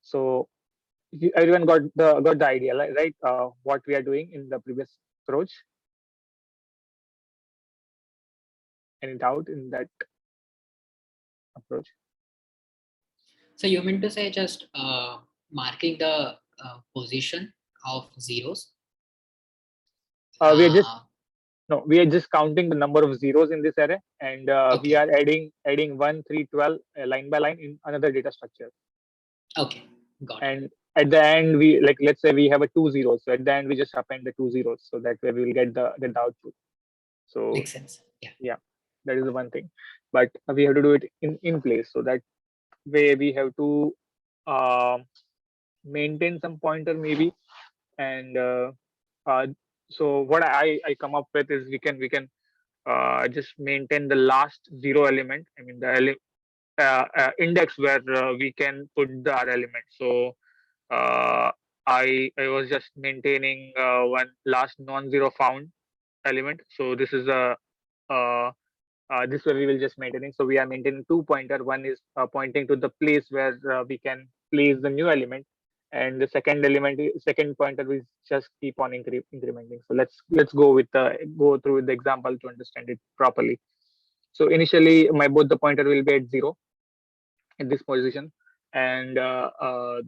So everyone got the idea, right? What we are doing in the previous approach. Any doubt in that approach? So you mean to say just marking the position of zeros? We are just Uh, No, we are just counting the number of zeros in this array, and we okay. are adding 1, 3, 12 line by line in another data structure. Okay. Got it. And at the end, we, like, let's say we have a 2 zeros. So at the end, we just append the 2 zeros, so that way we will get the output. So Makes sense. Yeah. yeah, that is the one thing. But we have to do it in place. So that way we have to uh, maintain some pointer maybe, and uh, so what I come up with is we can just maintain the last zero element. I mean the index where we can put the other element. So uh, I was just maintaining one last non-zero found element. So this is a uh, this way we will just maintaining. So we are maintaining two pointer. One is pointing to the place where we can place the new element, and the second pointer will just keep on incrementing. So let's go through the example to understand it properly. So initially, my both the pointer will be at zero in this position, and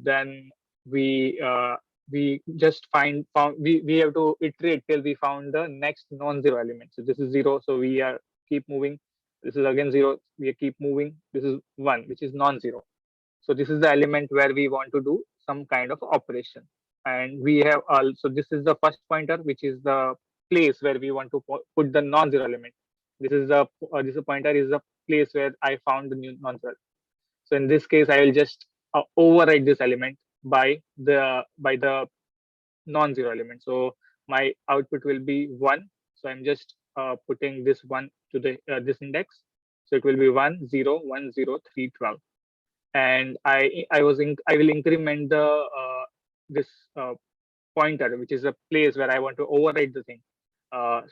then we uh, we just found we have to iterate till we found the next non-zero element. So this is zero, so we are keep moving. This is again zero, we keep moving. This is one, which is non-zero. So this is the element where we want to do some kind of operation, and we have also, this is the first pointer, which is the place where we want to put the non-zero element. This pointer is the place where I found the new non-zero. So in this case, I will just override this element by the non-zero element. So my output will be one. So I'm just putting this one to the this index. So it will be 1 0 1 0 3 12, and I will increment the this uh, pointer, which is a place where I want to override the thing.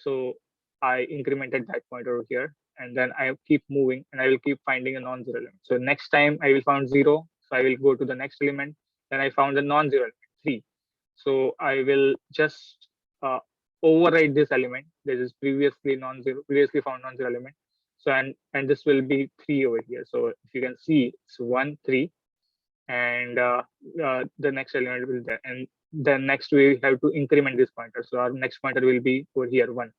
So I incremented that pointer over here, and then I keep moving, and I will keep finding a non-zero element. So next time I will find zero, so I will go to the next element. Then I found the non-zero element, 3. So I will just uh, override this element. This is previously found non-zero element. So and this will be 3 over here. So if you can see, it's 1 3, and the next element will there, and then next we have to increment this pointer. So our next pointer will be over here 1.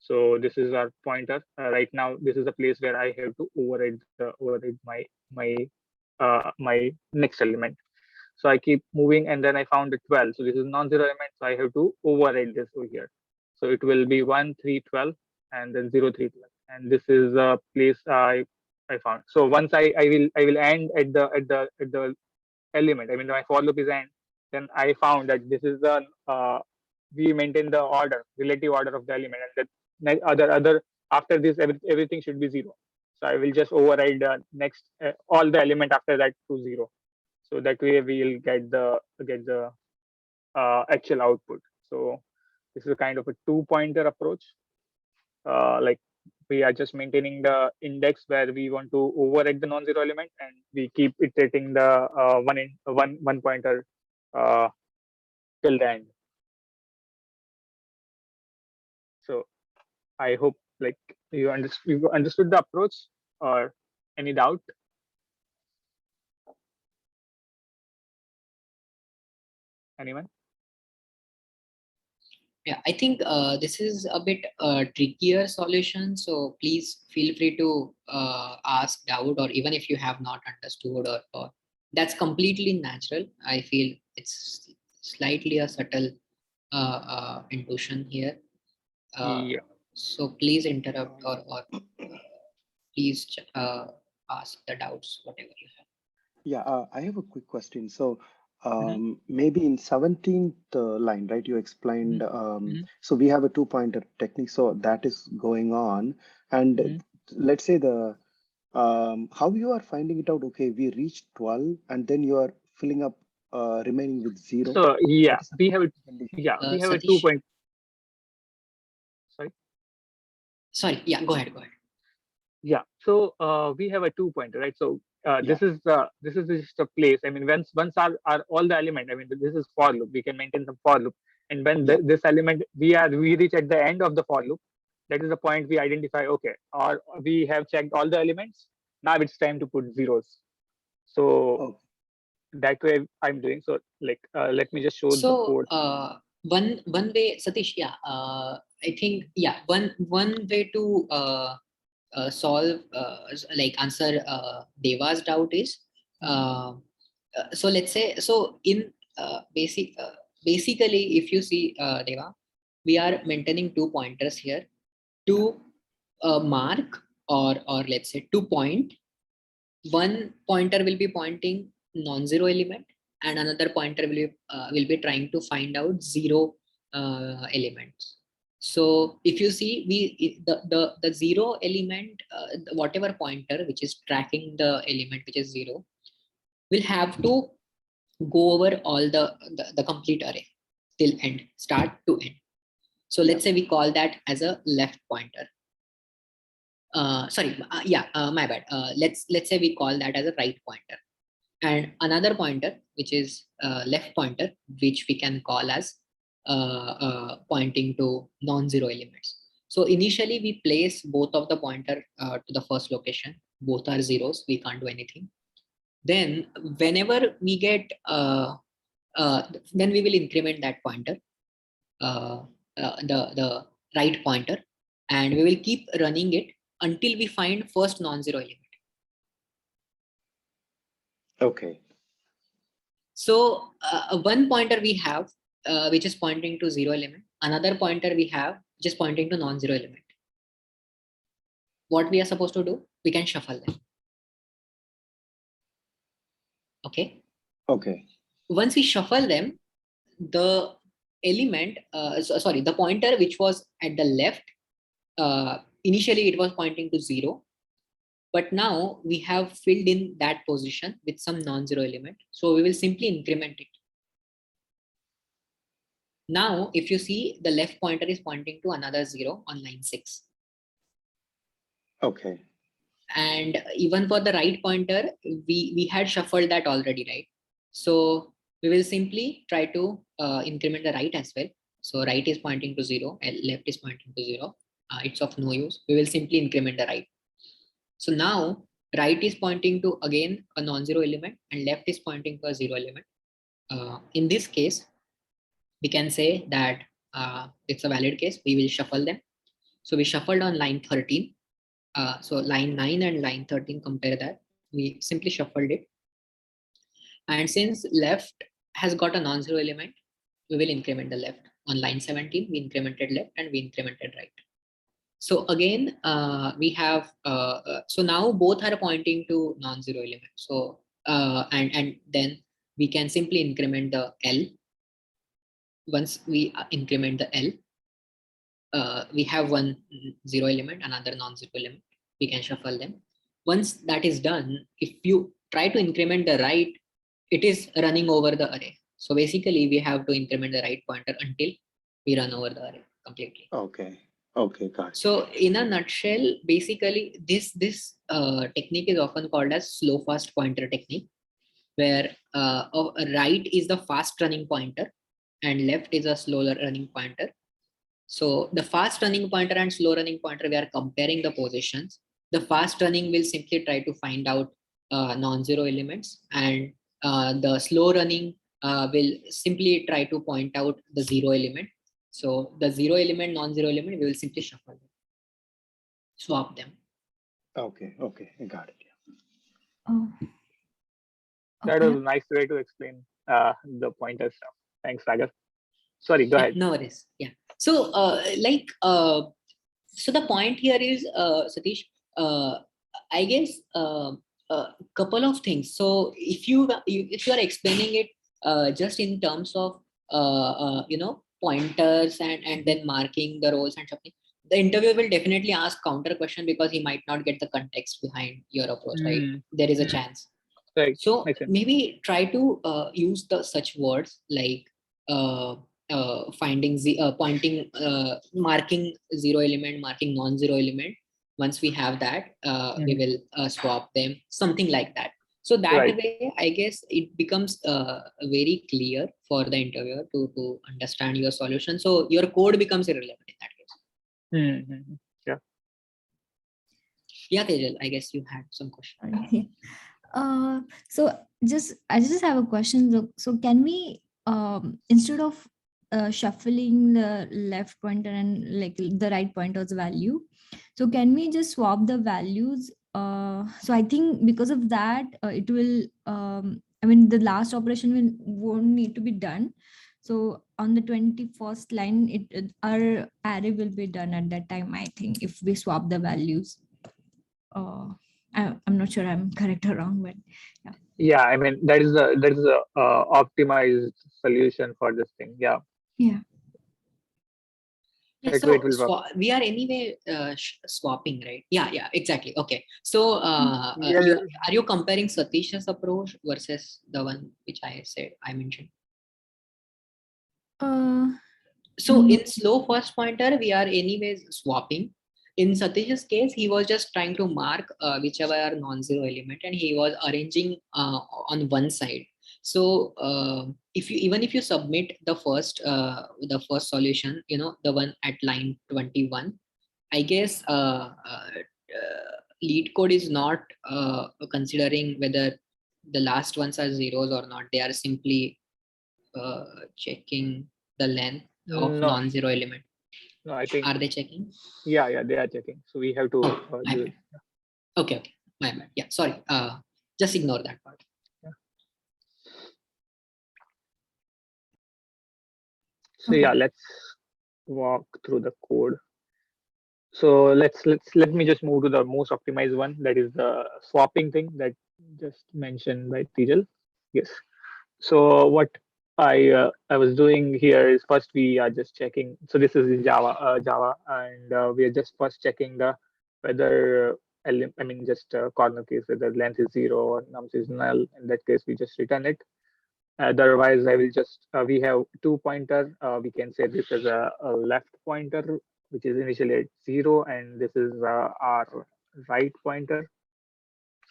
So this is our pointer. Right now this is the place where I have to override my next element. So I keep moving, and then I found the 12. So this is non-zero element, so I have to override this over here. So it will be 1 3 12, and then 0 3 12, and this is a place I found. So once I will end at the element. I mean, my for loop is end. Then I found that this is the we maintain the relative order of the element, and that other after this everything should be 0. So I will just override next all the element after that to 0. So that way we will get the actual output. So this is a kind of a two-pointer approach. Like we are just maintaining the index where we want to override the non-zero element, and we keep iterating the one pointer till the end. So I hope like you understood the approach, or any doubt? Anyone? Yeah, I think this is a bit trickier solution. So please feel free to ask doubt, or even if you have not understood, or that's completely natural. I feel it's slightly a subtle intuition here. Yeah. So please interrupt, or please ask the doubts, whatever you have. Yeah, I have a quick question. So Mm-hmm. maybe in 17th line, right, you explained, Mm-hmm. so we have a two-pointer technique, so that is going on. And Mm-hmm. let's say how you are finding it out, okay, we reached 12 and then you are filling up remaining with 0. So yeah, What is the we have a condition? we have a Satish? 2 point. Sorry. Sorry, yeah, go ahead. Yeah. So we have a 2 pointer, right? So Yeah. this is just a place. I mean, once are all the element. I mean, this is for loop. We can maintain some for loop, and when Yeah. this element we reach at the end of the for loop, that is the point we identify. Okay, or we have checked all the elements. Now it's time to put zeros. So Oh, that way I'm doing. So like let me just show the So code. one way, Satish, yeah, I think, yeah, one way to solve like answer Deva's doubt is so let's say, so in basically, if you see, Deva, we are maintaining two pointers here to mark, or let's say to point. One pointer will be pointing non-zero element, and another pointer will be trying to find out zero elements. So if you see, the zero element, whatever pointer which is tracking the element which is zero, will have to go over all the complete array till end, start to end. So let's say we call that as a left pointer. Sorry, my bad. Let's say we call that as a right pointer, and another pointer which is left pointer, which we can call as pointing to non-zero elements. So initially we place both of the pointer to the first location. Both are zeros, we can't do anything. Then whenever we get then we will increment that pointer, uh, the right pointer, and we will keep running it until we find first non-zero element. okay. So one pointer we have which is pointing to zero element, another pointer we have which is pointing to non-zero element. What we are supposed to do, we can shuffle them. Okay. Okay. Once we shuffle them, the element, sorry, the pointer which was at the left, initially it was pointing to zero, but now we have filled in that position with some non-zero element. So we will simply increment it. Now, if you see, the left pointer is pointing to another zero on line 6. Okay. And even for the right pointer, we had shuffled that already, right? So we will simply try to increment the right as well. So right is pointing to zero and left is pointing to zero. It's of no use. We will simply increment the right. So now right is pointing to again a non-zero element and left is pointing to a zero element. In this case, we can say that it's a valid case. We will shuffle them. So we shuffled on line 13. So line 9 and line 13, compare that. We simply shuffled it. And since left has got a non-zero element, we will increment the left. On line 17, we incremented left and we incremented right. So again, we have, so now both are pointing to non-zero element. So, and then we can simply increment the L. Once we increment the L, we have one zero element, another non-zero element. We can shuffle them. Once that is done, if you try to increment the right, it is running over the array. So basically we have to increment the right pointer until we run over the array completely. Okay. Okay, got it. So in a nutshell, basically this technique is often called as slow fast pointer technique, where right is the fast running pointer and left is a slower running pointer. So the fast running pointer and slow running pointer, we are comparing the positions. The fast running will simply try to find out non-zero elements, and the slow running will simply try to point out the zero element. So the zero element, non-zero element, we will simply shuffle them, swap them. Okay, okay, I got it. Oh, That okay. was a nice way to explain the pointer stuff. Thanks, Sagar. Sorry, go Yeah, ahead. no worries. Yeah. So so the point here is, Satish, I guess a couple of things. So if you are explaining it just in terms of pointers and then marking the roles and something, the interviewer will definitely ask counter question because he might not get the context behind your approach, right? There is a chance. Right. So Makes sense. maybe try to use the such words like finding pointing, marking zero element, marking non-zero element. Once we have that, we will swap them, something like that. So that Right. way, I guess it becomes very clear for the interviewer to understand your solution. So your code becomes irrelevant in that case. Yeah. Yeah, Tejal, I guess you had some question. Sorry. So I just have a question. So can we instead of shuffling the left pointer and like the right pointer's value, so can we just swap the values? So I think because of that, it will. I mean, the last operation won't need to be done. So on the 21st line, our array will be done at that time. I think if we swap the values. I'm not sure I'm correct or wrong, but Yeah, I mean that is a optimized solution for this thing. Yeah. yeah. Yeah, That so way it will work. we are anyway swapping, right? Yeah, exactly. Okay, so Yeah. are you comparing Satish's approach versus the one which I mentioned? So No. in slow first pointer, we are anyways swapping. In Satish's case, he was just trying to mark whichever are non-zero element, and he was arranging on one side. So if you submit the first solution, the one at line 21, I guess lead code is not considering whether the last ones are zeros or not. They are simply checking the length of No, non-zero element. no, I think Are they checking? yeah, they are checking. So we have to Oh, my do bad. it. Okay, my bad. Yeah, sorry. Just ignore that part. So yeah, let's walk through the code. So let me just move to the most optimized one, that is the swapping thing that just mentioned by Tijal. Yes. So what I was doing here is first we are just checking. So this is in Java, and we are just first checking the whether I mean just corner case, whether length is zero or nums is null. In that case, we just return it. Otherwise, I will just we have two pointer. We can say this is a left pointer, which is initially at zero, and this is our right pointer.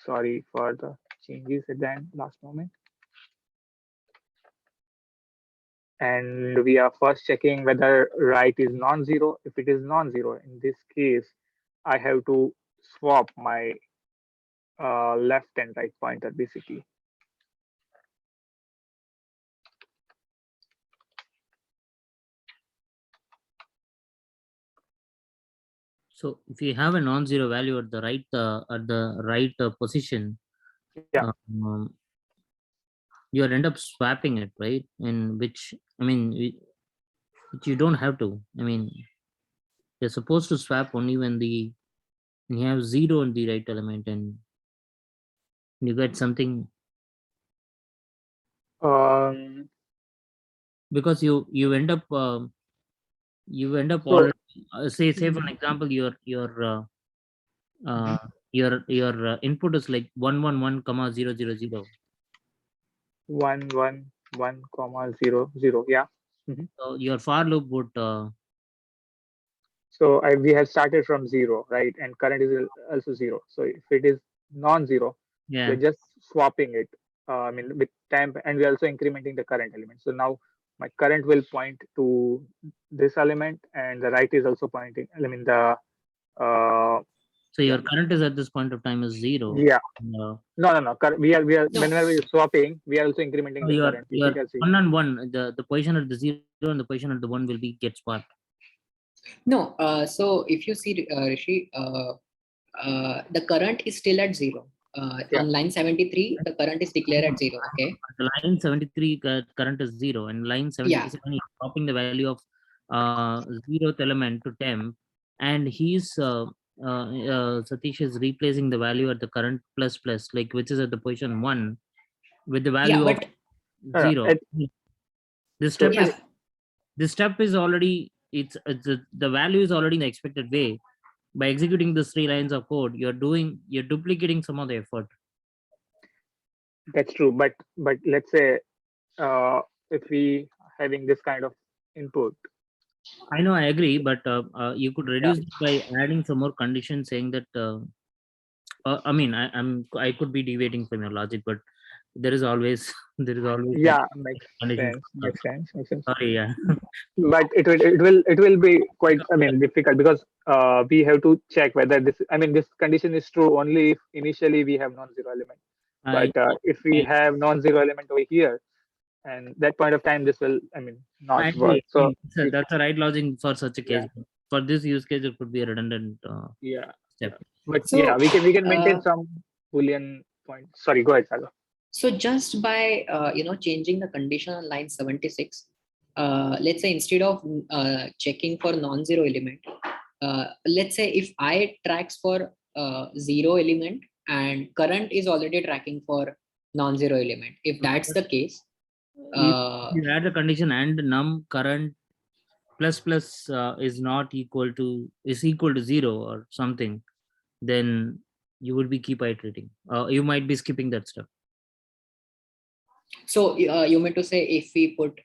Sorry for the changes at the end, last moment. And we are first checking whether right is non-zero. If it is non-zero, in this case, I have to swap my left and right pointer basically. So if you have a non-zero value at the right position, Yeah. you end up swapping it, right? In which which you don't have to. I mean, you're supposed to swap only when you have zero in the right element and you get something, because you end up So already, say for an example, your input is like 111, 000. 1 1 1, 0, 0. Yeah. So your for loop would So we have started from 0, right? And current is also 0. So if it is non-zero, yeah. we're just swapping it. I mean, with time, and we're also incrementing the current element. So now my current will point to this element, and the right is also pointing. I mean, the So yeah. your current is at this point of time is 0. Yeah. No. No. We are No. whenever we're swapping, we are also incrementing the current. If you Your can see. 1 and 1, the position at the 0 and the position at the 1 will be get swapped. No, so if you see, Rishi, the current is still at 0. Yeah. On line 73, the current is declared at 0. Okay. The line 73 current is 0, and line 77 is dropping the value of 0th element to temp, and Satish is replacing the value at the current plus, like which is at the position 1 with the value of No, 0. This step Yeah. is this step is already the value is already in the expected way. By executing these 3 lines of code, you're duplicating some of the effort. That's true, but let's say if we having this kind of input. I know, I agree, but you could reduce it by adding some more conditions saying that. I mean, I could be deviating from your logic, but there is always Yeah, makes conditions. sense. Sorry, yeah. But it will be quite, I mean, difficult, because we have to check whether this, I mean, this condition is true only if initially we have non-zero element. But if we have non-zero element over here, and that point of time, this will, I mean, not I work. agree. So That's the right logic for such a case. Yeah. For this use case, it could be a redundant step. But So, yeah, we can maintain some Boolean point. Sorry, go ahead, Sagar. So just by changing the condition on line 76, let's say instead of checking for non-zero element, let's say if I tracks for 0 element and current is already tracking for non-zero element. If that's the case, You add a condition and num current plus is equal to 0 or something, then you would be keep iterating. You might be skipping that step. so you meant to say if we put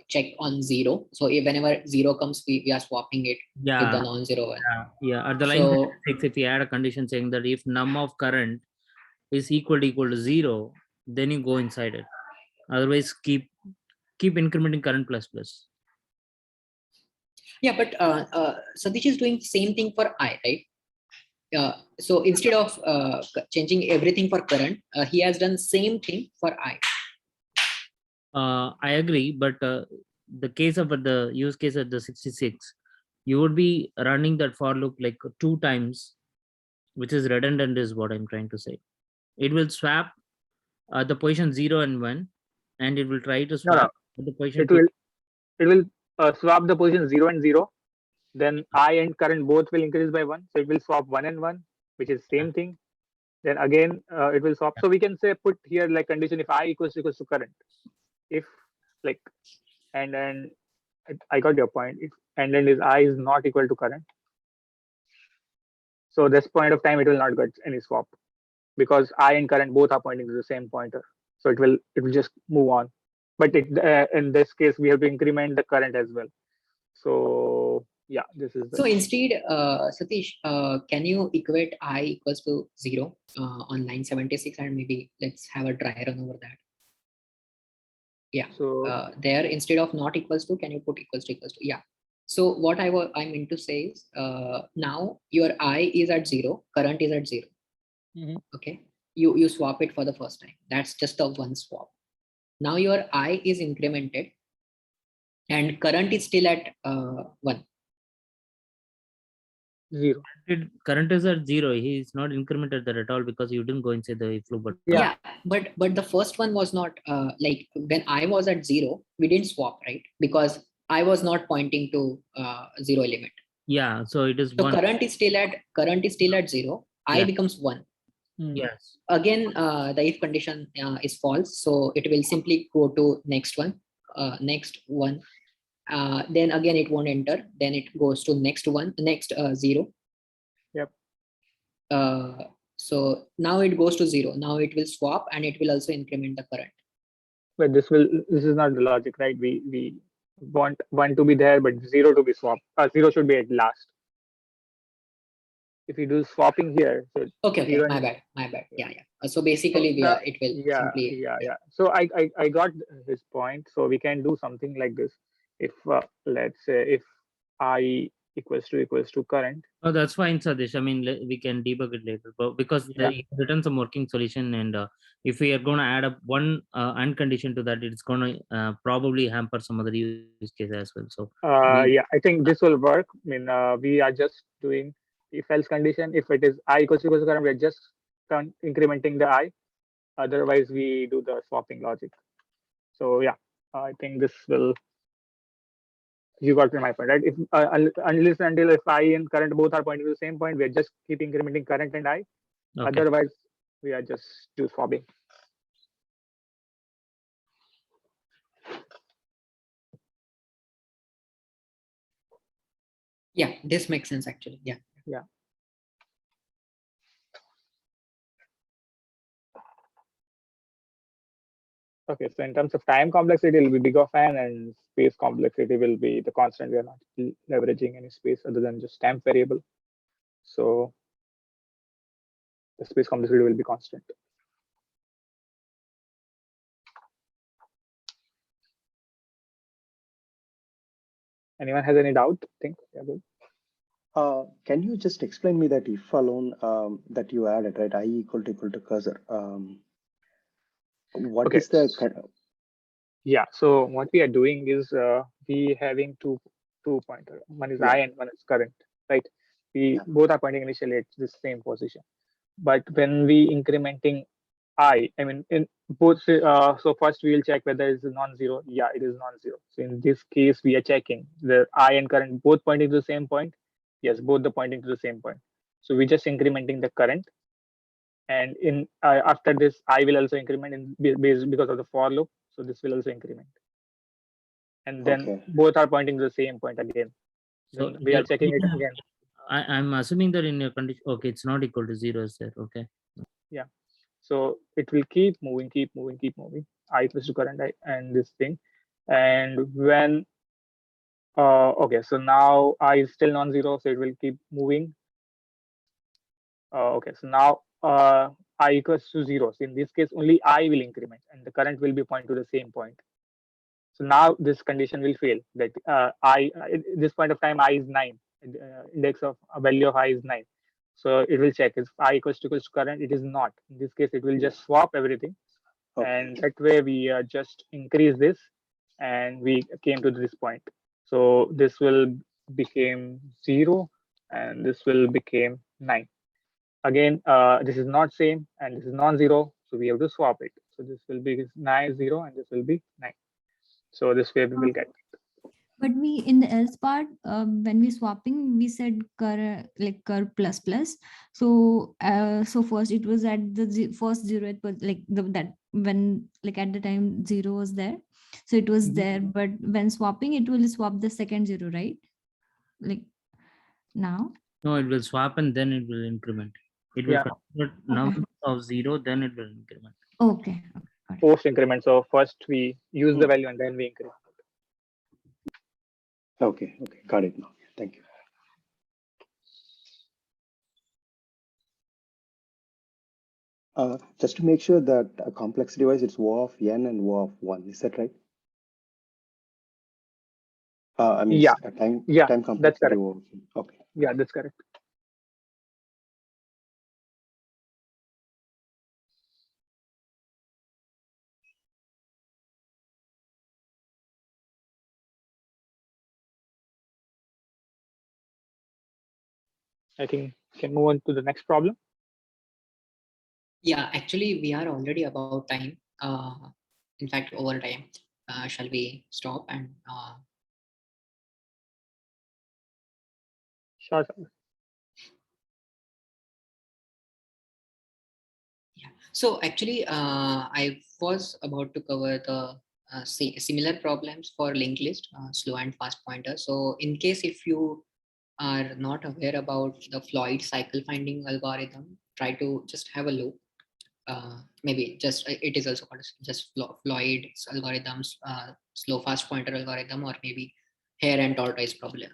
check on 0, so whenever 0 comes, we are swapping it with the non-zero one. Yeah. At the line 6, if you add a condition saying that if num of current is equal to 0, then you go inside it. Otherwise, keep incrementing current plus. Yeah, but Satish is doing the same thing for I, right? So instead of changing everything for current, he has done same thing for I. I agree, but the case of the use case at the 66, you would be running that for loop like 2 times, which is redundant, is what I'm trying to say. It will swap the position 0 and 1, and it will try to swap the position. It will swap the position 0 and 0. Then I and current both will increase by 1. So it will swap 1 and 1, which is same thing. Then again, it will swap. So we can say put here like condition if I equals to current. If like, and then I got your point. If and then is I is not equal to current. So this point of time, it will not get any swap, because I and current both are pointing to the same pointer. So it will just move on. But in this case, we have to increment the current as well. So yeah, this is so instead, Satish, can you equate I equals to 0 on line 76, and maybe let's have a dry run over that. Yeah. So there, instead of not equals to, can you put equals to? Yeah. So what I meant to say is, now your I is at 0, current is at 0. Okay. You swap it for the first time. That's just a one swap. Now your I is incremented and current is still at 1. 0. Current is at 0. He's not incremented that at all because you didn't go inside the if loop. But yeah, but the first one was not like when I was at 0, we didn't swap, right? Because I was not pointing to 0 element. Yeah, so it is so 1. current is still at 0. I becomes 1. Yes. Again, the if condition is false, so it will simply go to next one. Then again it won't enter. Then it goes to next 0. Yep. So now it goes to 0. Now it will swap and it will also increment the current. But this is not the logic, right? We want 1 to be there, but 0 to be swapped. 0 should be at last. If you do swapping here, so Okay, 0 my and bad, my bad. yeah. Yeah. So basically, So it will yeah, simply, yeah. So I got his point. So we can do something like this. If let's say if I equals to current. Oh, that's fine, Sadish. I mean, we can debug it later, but because Yeah. it returns some working solution, and if we are going to add up one uncondition to that, it's going to probably hamper some other use case as well. So Yeah, I think this will work. I mean, we are just doing if else condition. If it is I equals to current, we're just incrementing the I. Otherwise, we do the swapping logic. So yeah, I think this will. You got my point, right? If unless until if I and current both are pointing to the same point, we are just keep incrementing current and I. okay. Otherwise, we are just do swapping. yeah, this makes sense actually. Yeah. Yeah. Okay, so in terms of time complexity, it will be big of n, and space complexity will be the constant. We are not leveraging any space other than just temp variable. So the space complexity will be constant. Anyone has any doubt? I think yeah, good. Can you just explain me that if alone that you added, right? I equal to cursor. What Okay. is the kind of? Yeah. So what we are doing is we having two pointer. One is I and one is current, right? We both are pointing initially at the same position. But when we incrementing I mean, in both, so first we will check whether it's non-zero. Yeah, it is non-zero. So in this case, we are checking the I and current both pointing to the same point. Yes, both the pointing to the same point. So we just incrementing the current. And in after this, I will also increment in because of the for loop. So this will also increment. And then both are pointing to the same point again. So Then we are checking it again. I'm assuming that in your condition, okay, it's not equal to 0, is there? Okay. Yeah. So it will keep moving. I equals to current I and this thing. And when okay, so now I is still non-zero, so it will keep moving. Okay, so now I equals to 0. So in this case, only I will increment, and the current will be point to the same point. So now this condition will fail. That at this point of time I is 9. Index of a value of I is 9. So it will check if I equals to current. It is not. In this case, it will just swap everything, and that way we just increase this, and we came to this point. So this will became 0, and this will became 9. Again, this is not same, and this is non-zero, so we have to swap it. So this will be 9 0, and this will be 9. So this way we will get. But we in the else part, when we swapping, we said cur plus plus. So so first it was at the first 0th, but like that when like at the time 0 was there, so it was there. But when swapping, it will swap the second 0, right? Like now. No, it will swap and then it will increment. It will convert number of 0, then it will increment. Okay. Post increment. So first we use the value and then we increment. Okay, got it now. Thank you. Just to make sure that a complex device, it's O of n and O of 1. Is that right? I mean, time complexity. That's correct. Okay. Yeah, that's correct. I think we can move on to the next problem. Yeah, actually, we are already about time. In fact, over time. Shall we stop and? Sure. Yeah. So actually, I was about to cover the similar problems for linked list, slow and fast pointer. So in case if you are not aware about the Floyd cycle finding algorithm, try to just have a look. maybe just it is also called just Floyd algorithms, slow fast pointer algorithm, or maybe hare and tortoise problem.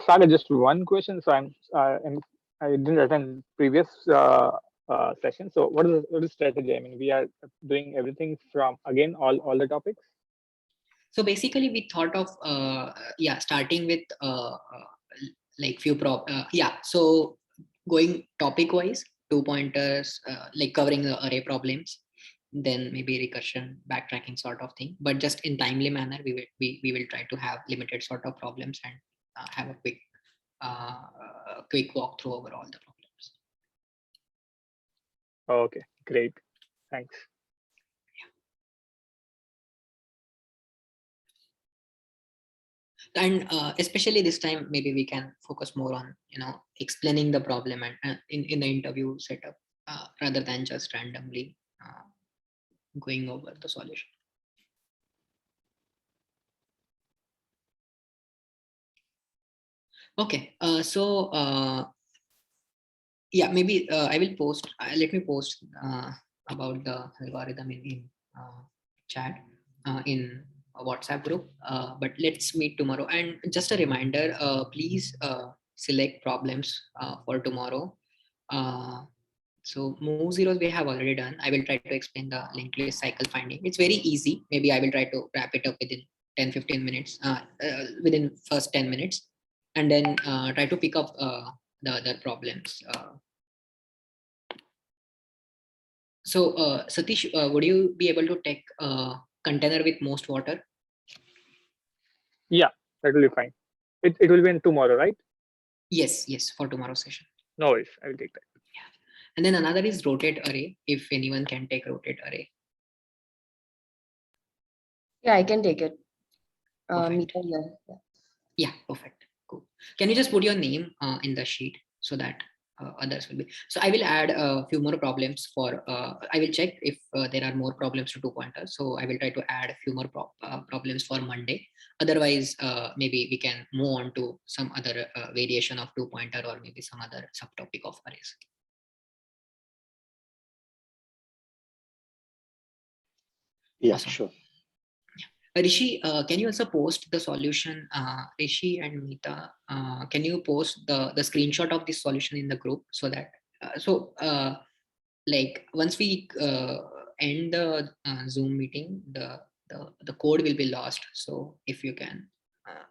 Saga, just one question. So I didn't attend previous session. So what is strategy? I mean, we are doing everything from again all the topics. So basically, we thought of starting with like few so going topic wise, 2 pointers, like covering the array problems, then maybe recursion, backtracking sort of thing. But just in timely manner, we will try to have limited sort of problems and have a quick walkthrough over all the problems. Okay, great. Thanks. And especially this time, maybe we can focus more on explaining the problem and in the interview setup rather than just randomly going over the solution. Okay, so yeah, maybe I will post. Let me post about the algorithm in chat in a WhatsApp group. But let's meet tomorrow. And just a reminder, please select problems for tomorrow. So move zeros we have already done. I will try to explain the linked list cycle finding. It's very easy. Maybe I will try to wrap it up within 10-15 minutes, within first 10 minutes, and then try to pick up the other problems. So Satish, would you be able to take a container with most water? Yeah, that will be fine. It will be in tomorrow, right? Yes, for tomorrow's session. No worries, I will take that. Yeah. And then another is rotate array, if anyone can take rotate array. Yeah, I can take it. Perfect. Yeah, perfect. Cool. Can you just put your name in the sheet so that others will be. So I will add a few more problems for, I will check if there are more problems to 2 pointers. So I will try to add a few more problems for Monday. Otherwise, maybe we can move on to some other variation of 2 pointer or maybe some other subtopic of arrays. Yeah, Awesome. sure. Rishi, can you also post the solution? Rishi and Meeta, can you post the screenshot of this solution in the group so that like once we end the Zoom meeting, the code will be lost. So if you can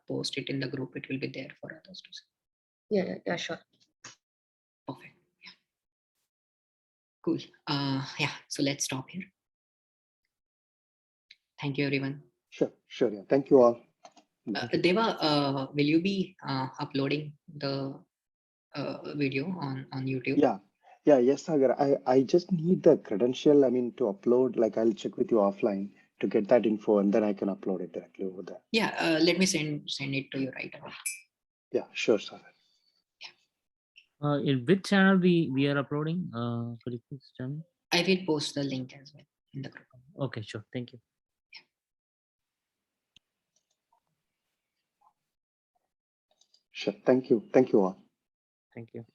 post it in the group, it will be there for others to see. Yeah, sure. Perfect. Yeah. Cool. Yeah. So let's stop here. Thank you, everyone. Sure. Yeah. Thank you all. Deva, will you be uploading the video on YouTube? Yeah. Yes, Sagar. I just need the credential. I mean, to upload. Like, I'll check with you offline to get that info, and then I can upload it directly over there. Yeah. Let me send it to you right away. Yeah. Sure, Sagar. In which channel we are uploading? Could you please tell me? I will post the link as well in the group. Okay, sure. Thank you. Sure. Thank you. Thank you all. Thank you.